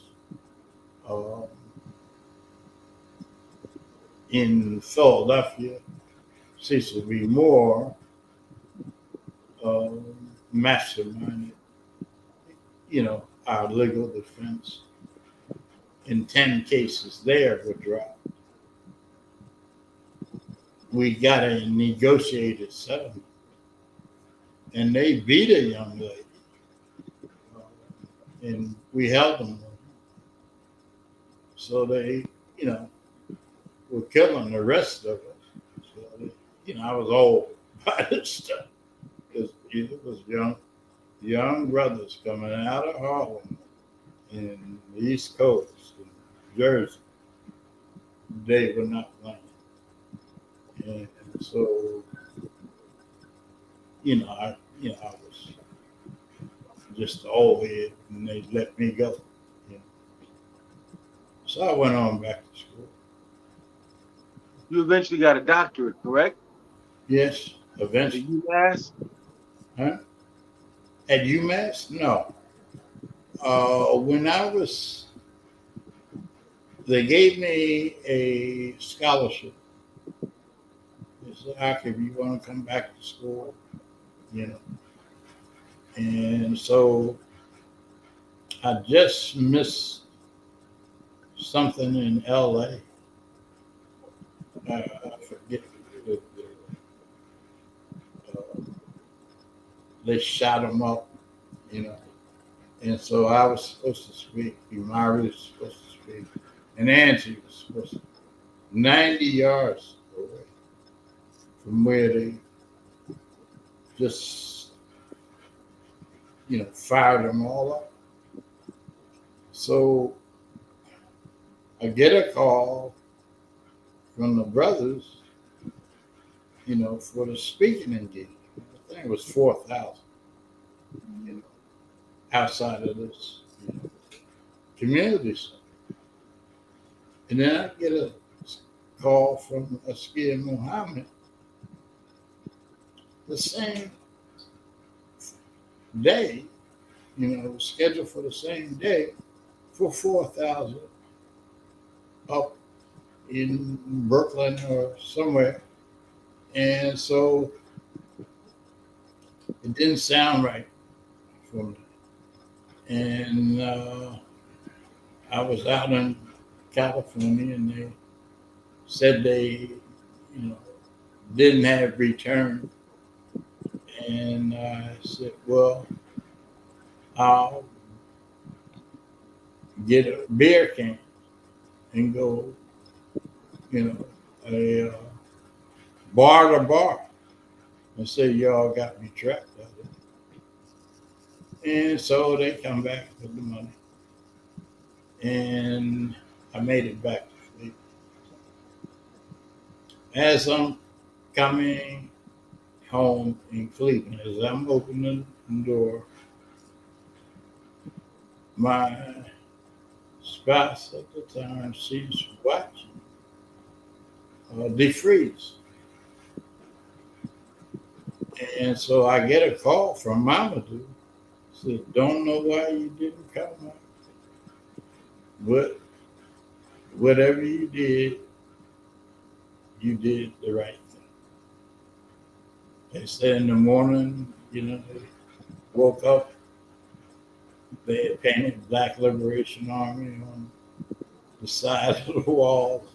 In Philadelphia, Cecil B. Moore masterminded, our legal defense. In 10 cases there were dropped. We got a negotiated settlement, and they beat a young lady, and we held them. So they, were killing the rest of us. So, I was old by this stuff because it was young brothers coming out of Harlem in the East Coast, in Jersey, they were not playing. And so, I was just an old head, and they let me go. You know. So I went on back to school. You eventually got a doctorate, correct? Yes, At eventually. UMass? Huh? At UMass? No. When they gave me a scholarship. They said, "Ak, if you want to come back to school, you know." And so I just missed something in LA. I forget. Uh, they shot him up, you know. And so I was supposed to speak. Imari was supposed to speak. And Angie was supposed to 90 yards away from where they just, fired them all up. So I get a call from the brothers, for the speaking engagement. I think it was 4,000, outside of this, community center. And then I get a call from Askia Muhammad the same day, scheduled for the same day for 4,000 up in Brooklyn or somewhere. And so it didn't sound right for me. And I was out in California, and they said they, didn't have return. And I said, well, I'll get a beer can and go, a bar to bar and say, y'all got me trapped out there. And so they come back with the money. And I made it back to sleep. As I'm coming home in Cleveland, as I'm opening the door, my spouse at the time, she's watching defreeze. And so I get a call from Mamadou. Said, don't know why you didn't come out. But whatever you did the right thing. They said in the morning, they woke up, they had painted Black Liberation Army on the side of the walls,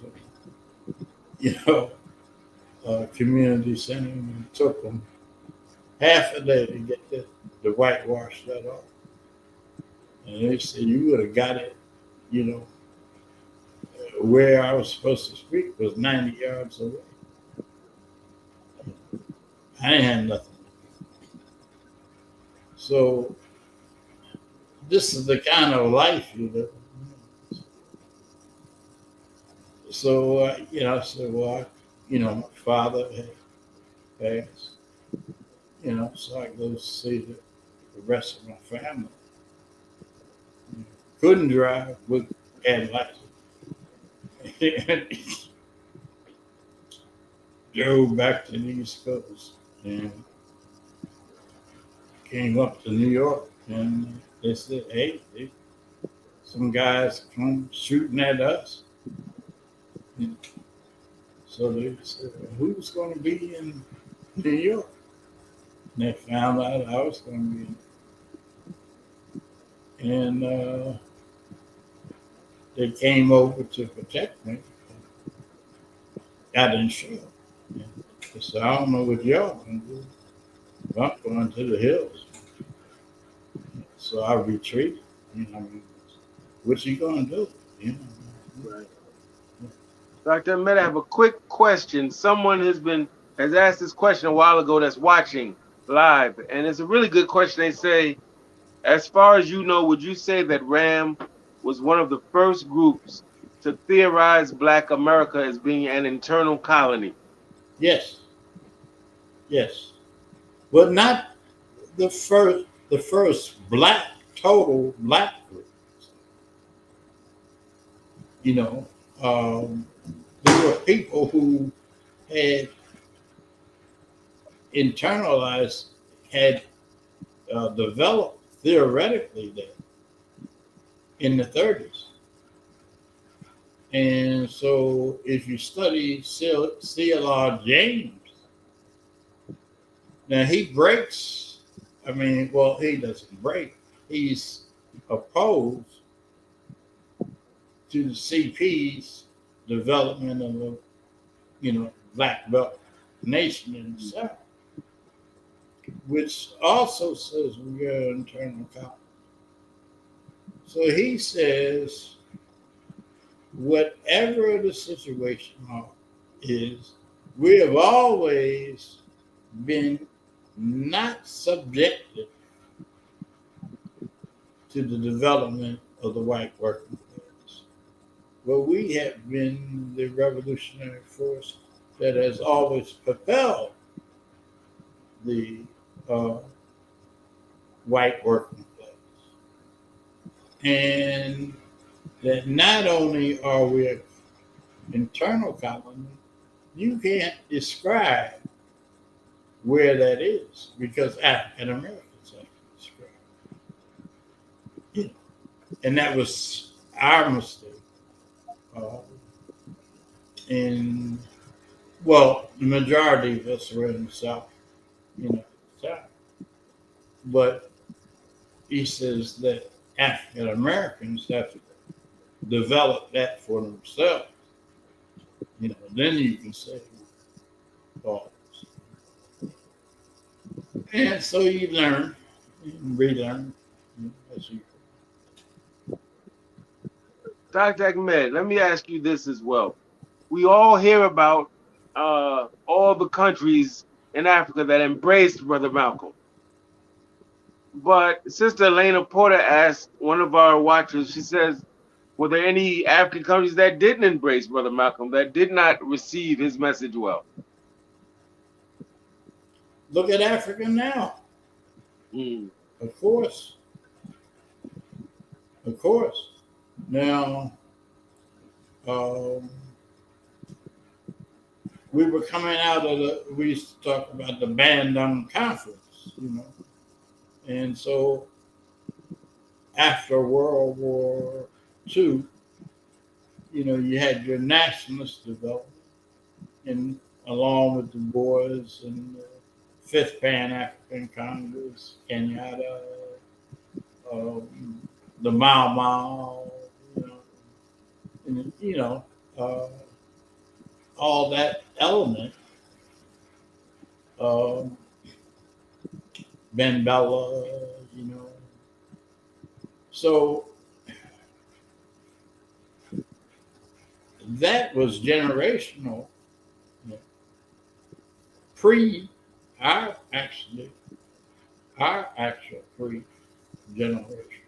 community center, and it took them half a day to get the whitewash that off. And they said, you would have got it, where I was supposed to speak was 90 yards away. I ain't had nothing. So this is the kind of life you live. So, I said, well, my father had passed, so I go see the rest of my family. Couldn't drive, but had license. Drove back to the East Coast and came up to New York, and they said, hey, some guys come shooting at us. And so they said, who's going to be in New York? And they found out I was going to be in. And they came over to protect me. Got insured. I said, I don't know what y'all going to do. I'm going to the hills. So I retreated. What you going to do? Right. Dr. Ahmed, I have a quick question. Someone has asked this question a while ago that's watching live, and it's a really good question. They say, as far as you know, would you say that RAM was one of the first groups to theorize Black America as being an internal colony? Yes, yes, but not the first black total black group. You know, there were people who had internalized, had developed theoretically that in the 30s. And so if you study C.L.R. James, now he breaks, he doesn't break, he's opposed to the CP's development of a, black belt nation in the South, which also says we are internal colony. So he says, whatever the situation is, we have always been not subjected to the development of the white working class, but we have been the revolutionary force that has always propelled the white working class. And that not only are we an internal colony, you can't describe where that is because African Americans have to describe it. And that was our mistake. The majority of us were in the South, South. But he says that African Americans have to develop that for themselves. Then you can say, oh. And so you learn, and relearn, as you go. Dr. Ahmed, let me ask you this as well. We all hear about all the countries in Africa that embraced Brother Malcolm. But Sister Elena Porter asked one of our watchers, she says, were there any African countries that didn't embrace Brother Malcolm, that did not receive his message well? Look at Africa now. Of course. Now, we were coming out of we used to talk about the Bandung Conference, And so after World War II, you had your nationalist development, and along with Du Bois and the Fifth Pan-African Congress, Kenyatta, the Mau Mau, all that element, Ben Bella, So that was generational, our actual pre-generation.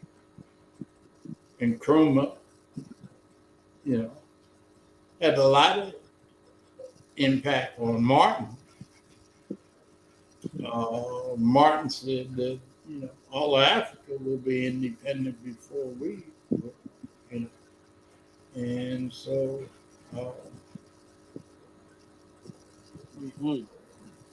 And Nkrumah, had a lot of impact on Martin. Martin said that, all of Africa will be independent before we will, And so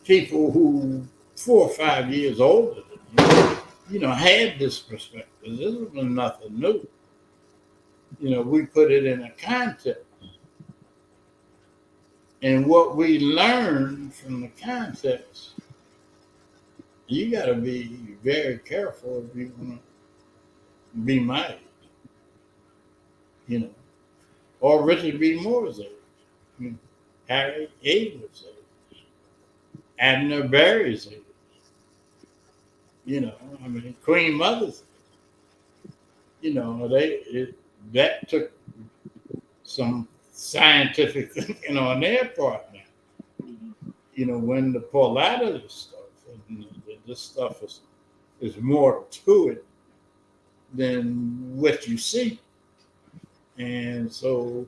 people who 4 or 5 years older than had this perspective. This was nothing new. We put it in a context. And what we learned from the context, you got to be very careful if you want to be my age, or Richard B. Moore's age, Harry Abel's age, Abner Berry's age, Queen Mother's age. That took some scientific thinking on their part now. When to pull out of this stuff, and this stuff is more to it than what you see. And so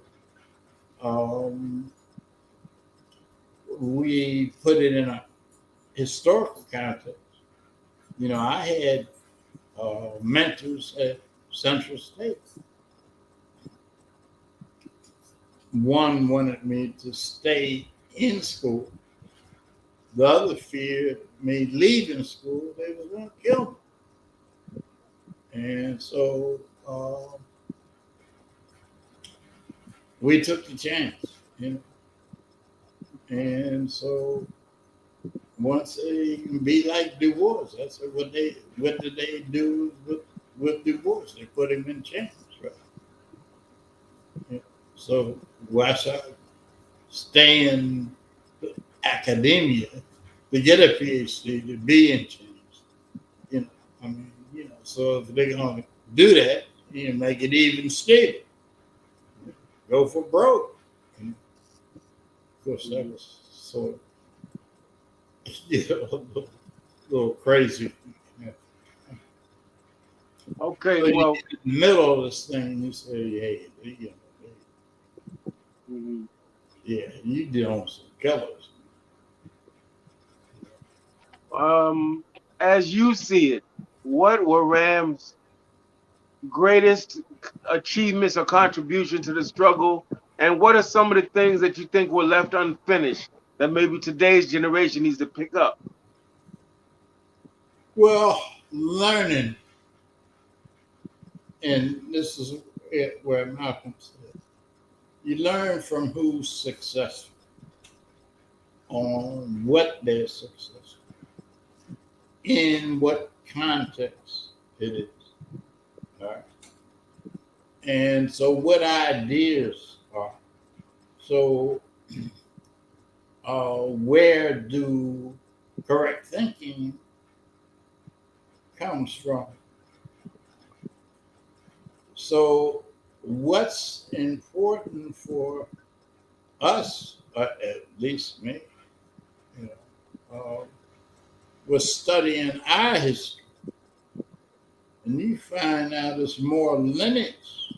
we put it in a historical context. You know, I had mentors at Central State. One wanted me to stay in school. The other feared me leaving school, they were going to kill me. And so we took the chance, you know. And so once they be like Du Bois, that's what did they do with Du Bois? They put him in chains, right? Yeah. So why should I stay in academia to get a PhD to be in chains? You know, I mean, you know, so if they're gonna do that, you know, make it even steeper. Go for broke. And of course, that was sort of, you know, a little crazy. Yeah. Okay, So well, in the middle of this thing, you say, hey, you know, yeah, you dealing some killers. as you see it, what were Ram's greatest achievements or contribution to the struggle, and what are some of the things that you think were left unfinished that maybe today's generation needs to pick up? Well, learning, and this is it where Malcolm said, you learn from who's successful on what they're successful, in what context it is. All right. And so what ideas are. So where do correct thinking comes from? So what's important for us, at least me, you know, was studying our history. And you find out it's more lineage,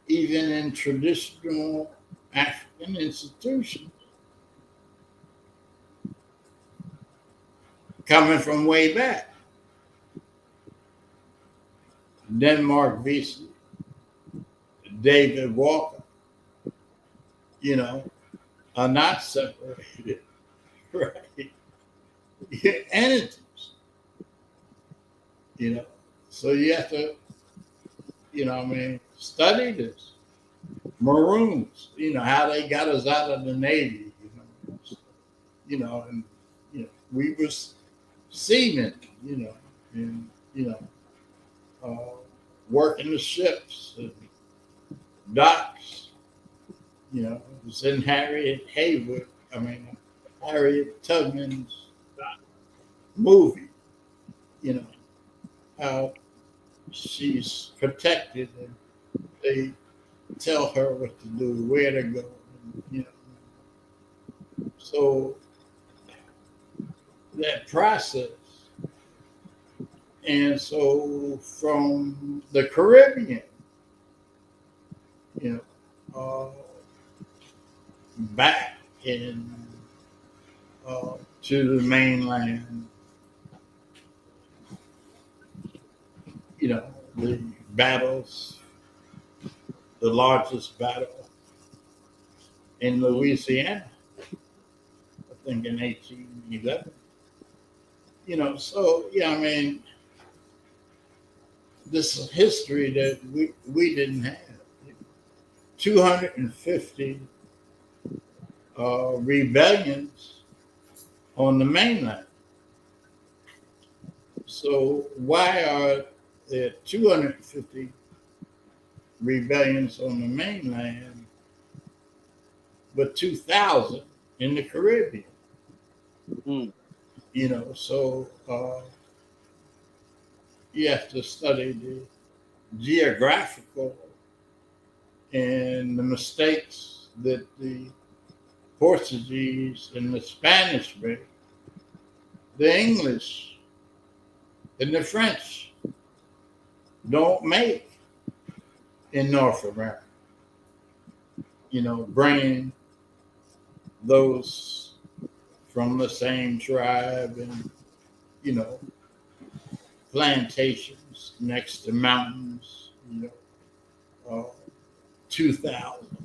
even in traditional African institutions, coming from way back. Denmark Vesey, David Walker, you know, are not separated, right? Entities, you know. So you have to, you know, I mean, study this. Maroons, you know, how they got us out of the Navy, you know, and you know, we was seamen, you know, and you know, working the ships and docks, you know, it was in Harriet Tubman's movie, you know, how she's protected and they tell her what to do, where to go, you know. So that process. And so from the Caribbean, you know, back in to the mainland, you know, the battles, the largest battle in Louisiana, I think in 1811. You know, so yeah, I mean, this is history that we didn't have. 250 rebellions on the mainland. So why are there 250 rebellions on the mainland, but 2,000 in the Caribbean? You know, so you have to study the geographical and the mistakes that the Portuguese and the Spanish made, the English and the French don't make in North America. Bringing those from the same tribe and, you know, plantations next to mountains, 2,000,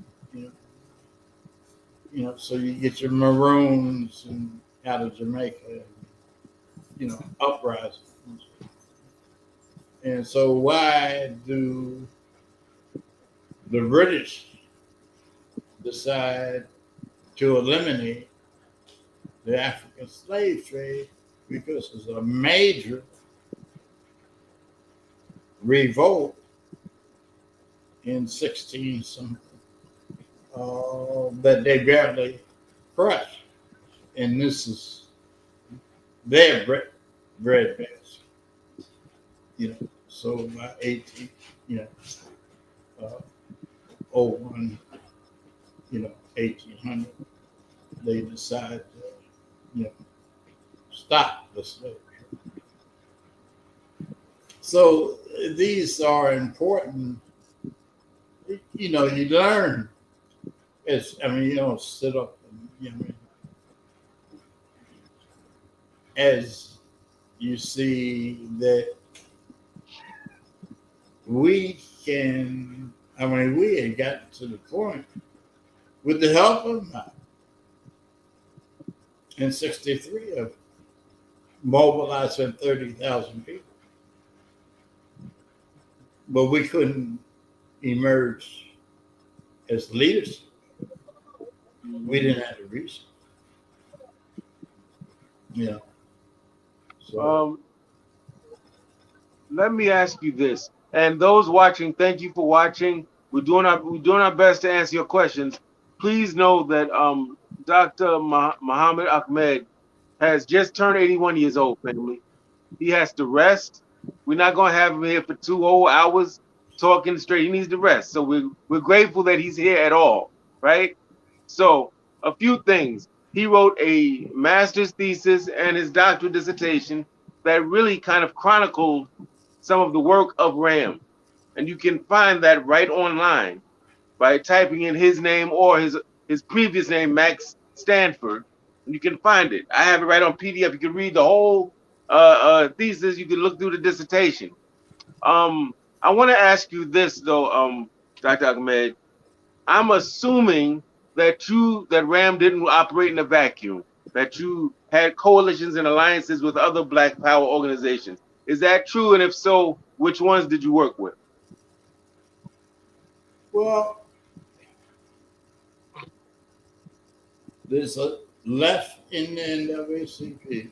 so you get your maroons and out of Jamaica, uprisings. And so why do the British decide to eliminate the African slave trade? Because it's a major revolt in 16 something that they barely crushed. And this is their breadbasket. So by 18, 01, 1800, they decide to, stop the slavery. So these are important. You learn. You don't sit up and, as you see that we can, we had gotten to the point with the help of Maoism in 63 of mobilizing 30,000 people. But we couldn't emerge as leaders. We didn't have the resources. So let me ask you this, and those watching, thank you for watching. We're doing our best to answer your questions. Please know that Dr. Muhammad Ahmad has just turned 81 years old, family. He has to rest. We're not going to have him here for 2 whole hours talking straight. He needs to rest. So we're grateful that he's here at all, right? So a few things. He wrote a master's thesis and his doctoral dissertation that really kind of chronicled some of the work of Ram. And you can find that right online by typing in his name or his previous name, Max Stanford, and you can find it. I have it right on PDF. You can read the whole thesis. You can look through the dissertation. I want to ask you this though, Dr. Ahmed. I'm assuming that Ram didn't operate in a vacuum. That you had coalitions and alliances with other Black Power organizations. Is that true? And if so, which ones did you work with? Well, there's a left in the NAACP.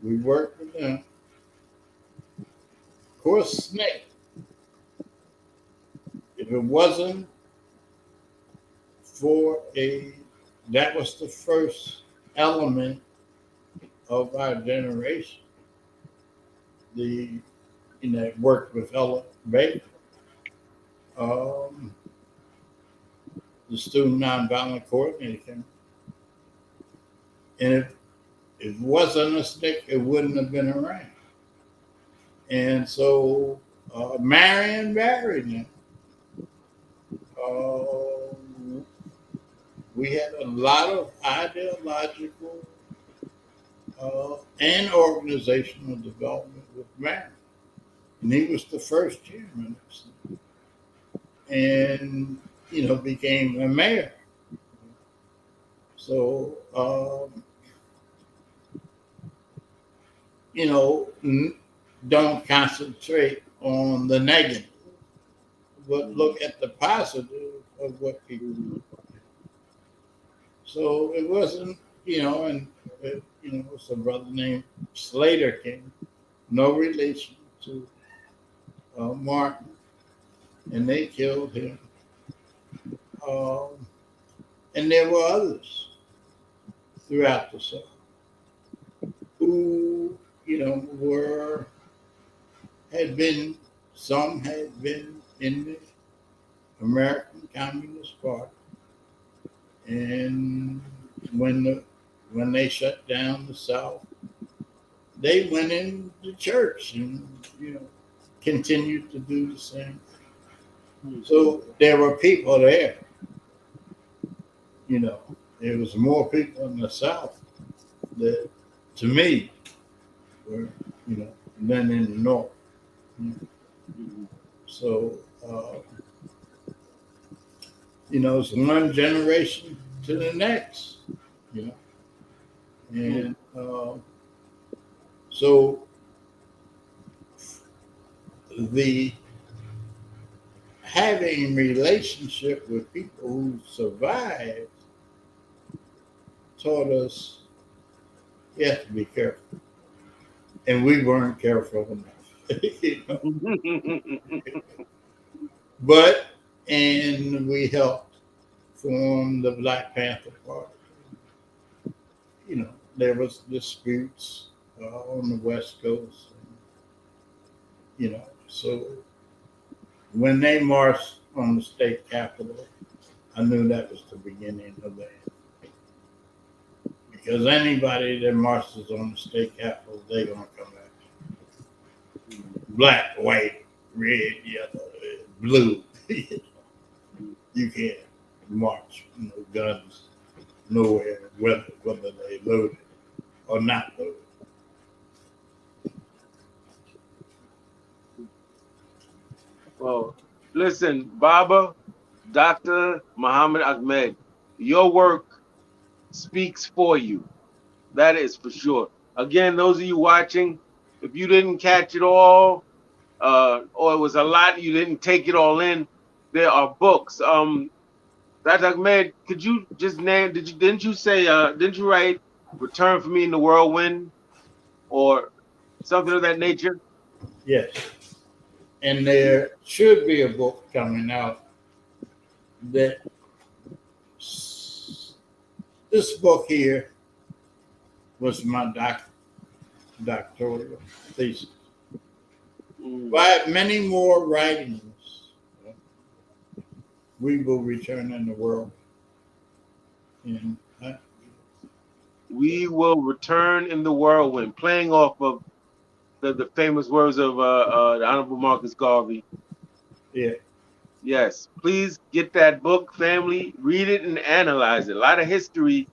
We worked with them. Of course, SNCC. If it wasn't for that was the first element of our generation. Worked with Ella Baker. The student nonviolent coordinator. And if it wasn't a SNCC, it wouldn't have been around. And so Marion married him. We had a lot of ideological and organizational development with Marion. And he was the first chairman of SNCC. And became a mayor. So, don't concentrate on the negative, but look at the positive of what people do. So it wasn't, it's a brother named Slater King, no relation to Martin, and they killed him. And there were others throughout the South who, some had been in the American Communist Party. And when they shut down the South, they went into church and, continued to do the same. So there were people there. You know, there was more people in the South that, to me, were, you know, than in the North. So, you know, it's one generation to the next, you know. And so the having relationship with people who survived taught us you have to be careful. And we weren't careful enough. You know? But, and we helped form the Black Panther Party. You know, there was disputes on the West Coast. And, you know, so when they marched on the state capitol, I knew that was the beginning of that. Because anybody that marches on the state capitol, they're going to come back. Black, white, red, yellow, blue. You can't march, no guns, nowhere, whether they loaded or not loaded. Well, listen, Baba, Dr. Muhammad Ahmed, your work speaks for you. That is for sure. Again, those of you watching, if you didn't catch it all, or it was a lot, you didn't take it all in, there are books. Dr. Ahmed, could you just name, didn't you write Return for Me in the Whirlwind or something of that nature? Yes. And there should be a book coming out that this book here was my doctoral thesis. By many more writings, we will return in the world. And We will return in the whirlwind, playing off of the famous words of the Honorable Marcus Garvey. Yeah. Yes, please get that book, family. Read it and analyze it. A lot of history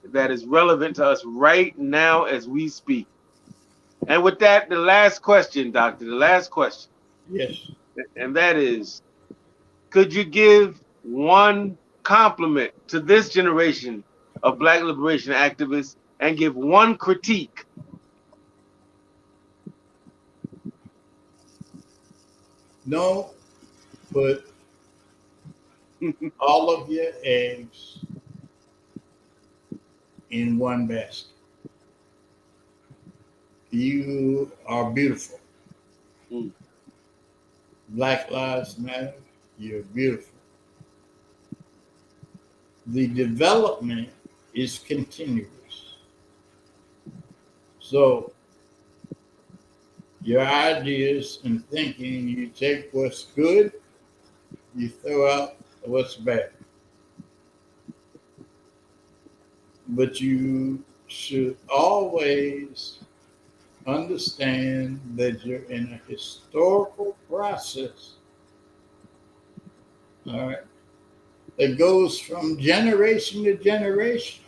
that is relevant to us right now as we speak. And with that, the last question, Doctor, the last question. Yes. And that is, could you give one compliment to this generation of Black liberation activists and give one critique? No, put all of your eggs in one basket. You are beautiful. Black Lives Matter. You're beautiful. The development is continuous. So your ideas and thinking, you take what's good, you throw out what's bad. But you should always understand that you're in a historical process, all right, that goes from generation to generation.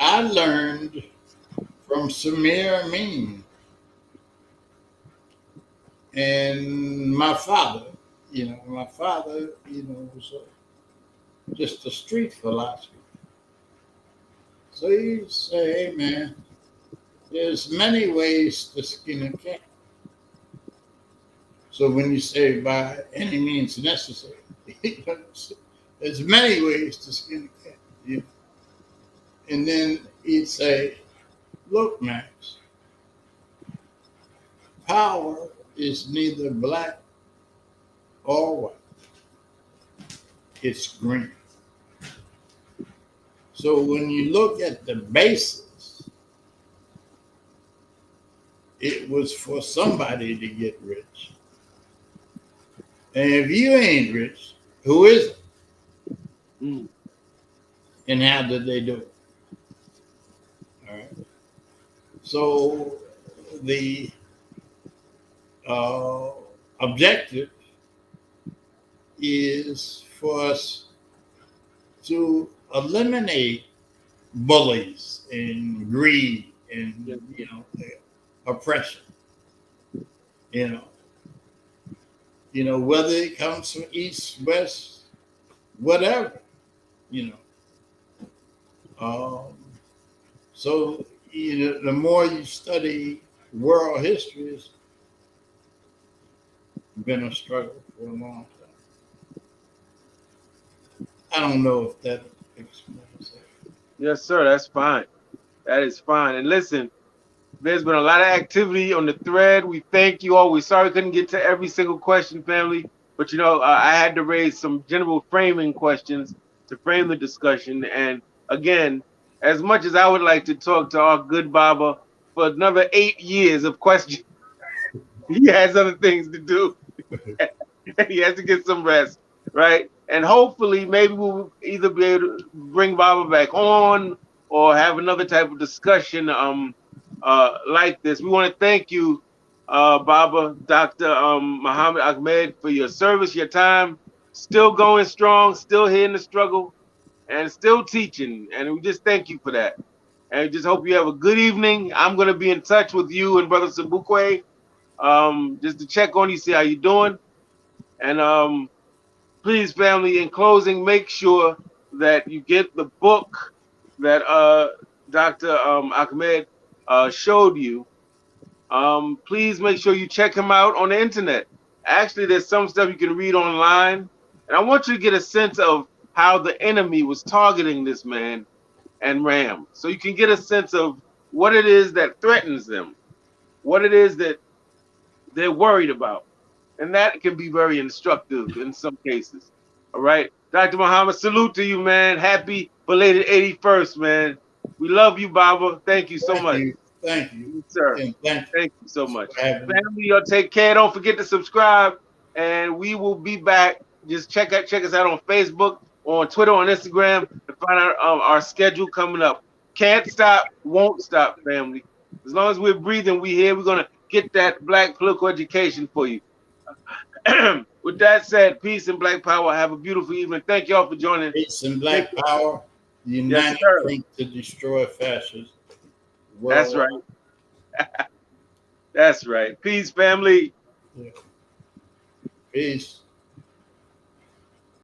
I learned from Samir Amin and my father. My father, was just a street philosopher. So he'd say, hey, man, there's many ways to skin a cat. So when you say by any means necessary, there's many ways to skin a cat. Yeah. And then he'd say, look, Max, power is neither black or white. It's green. So when you look at the basis, it was for somebody to get rich. And if you ain't rich, who is it? And how did they do it? So the uh, objective is for us to eliminate bullies and greed and oppression. You know, whether it comes from east, west, whatever. You know, so the more you study world history, it's been a struggle for a long time. I don't know if that explains it. Yes, sir. That's fine. That is fine. And listen, there's been a lot of activity on the thread. We thank you all. We're sorry we couldn't get to every single question, family. But, I had to raise some general framing questions to frame the discussion. And again, as much as I would like to talk to our good Baba for another 8 years of questions, he has other things to do. He has to get some rest, right? And hopefully, maybe we'll either be able to bring Baba back on or have another type of discussion like this. We want to thank you, Baba, Dr. Muhammad Ahmed, for your service, your time, still going strong, still here in the struggle, and still teaching. And we just thank you for that. And we just hope you have a good evening. I'm going to be in touch with you and Brother Sabukwe just to check on you, see how you're doing. And please, family, in closing, make sure that you get the book that Dr. Ahmed showed you. Please make sure you check him out on the internet. Actually, there's some stuff you can read online. And I want you to get a sense of how the enemy was targeting this man and Ram. So you can get a sense of what it is that threatens them, what it is that they're worried about. And that can be very instructive in some cases. All right. Dr. Muhammad, salute to you, man. Happy belated 81st, man. We love you, Baba. Thank you so Thank much. you. Thank you. Yes, sir. And thank Thank you so much. for having me. Family, y'all take care. Don't forget to subscribe. And we will be back. Just check us out on Facebook, on Twitter, on Instagram to find out our schedule coming up. Can't stop, won't stop, family. As long as we're breathing, we're here. We're gonna get that black political education for you. With that said, peace and black power. Have a beautiful evening. Thank y'all for joining. Peace and black power, the Yes, united sir. front to destroy fascism. That's right. That's right. Peace, family. Yeah. Peace.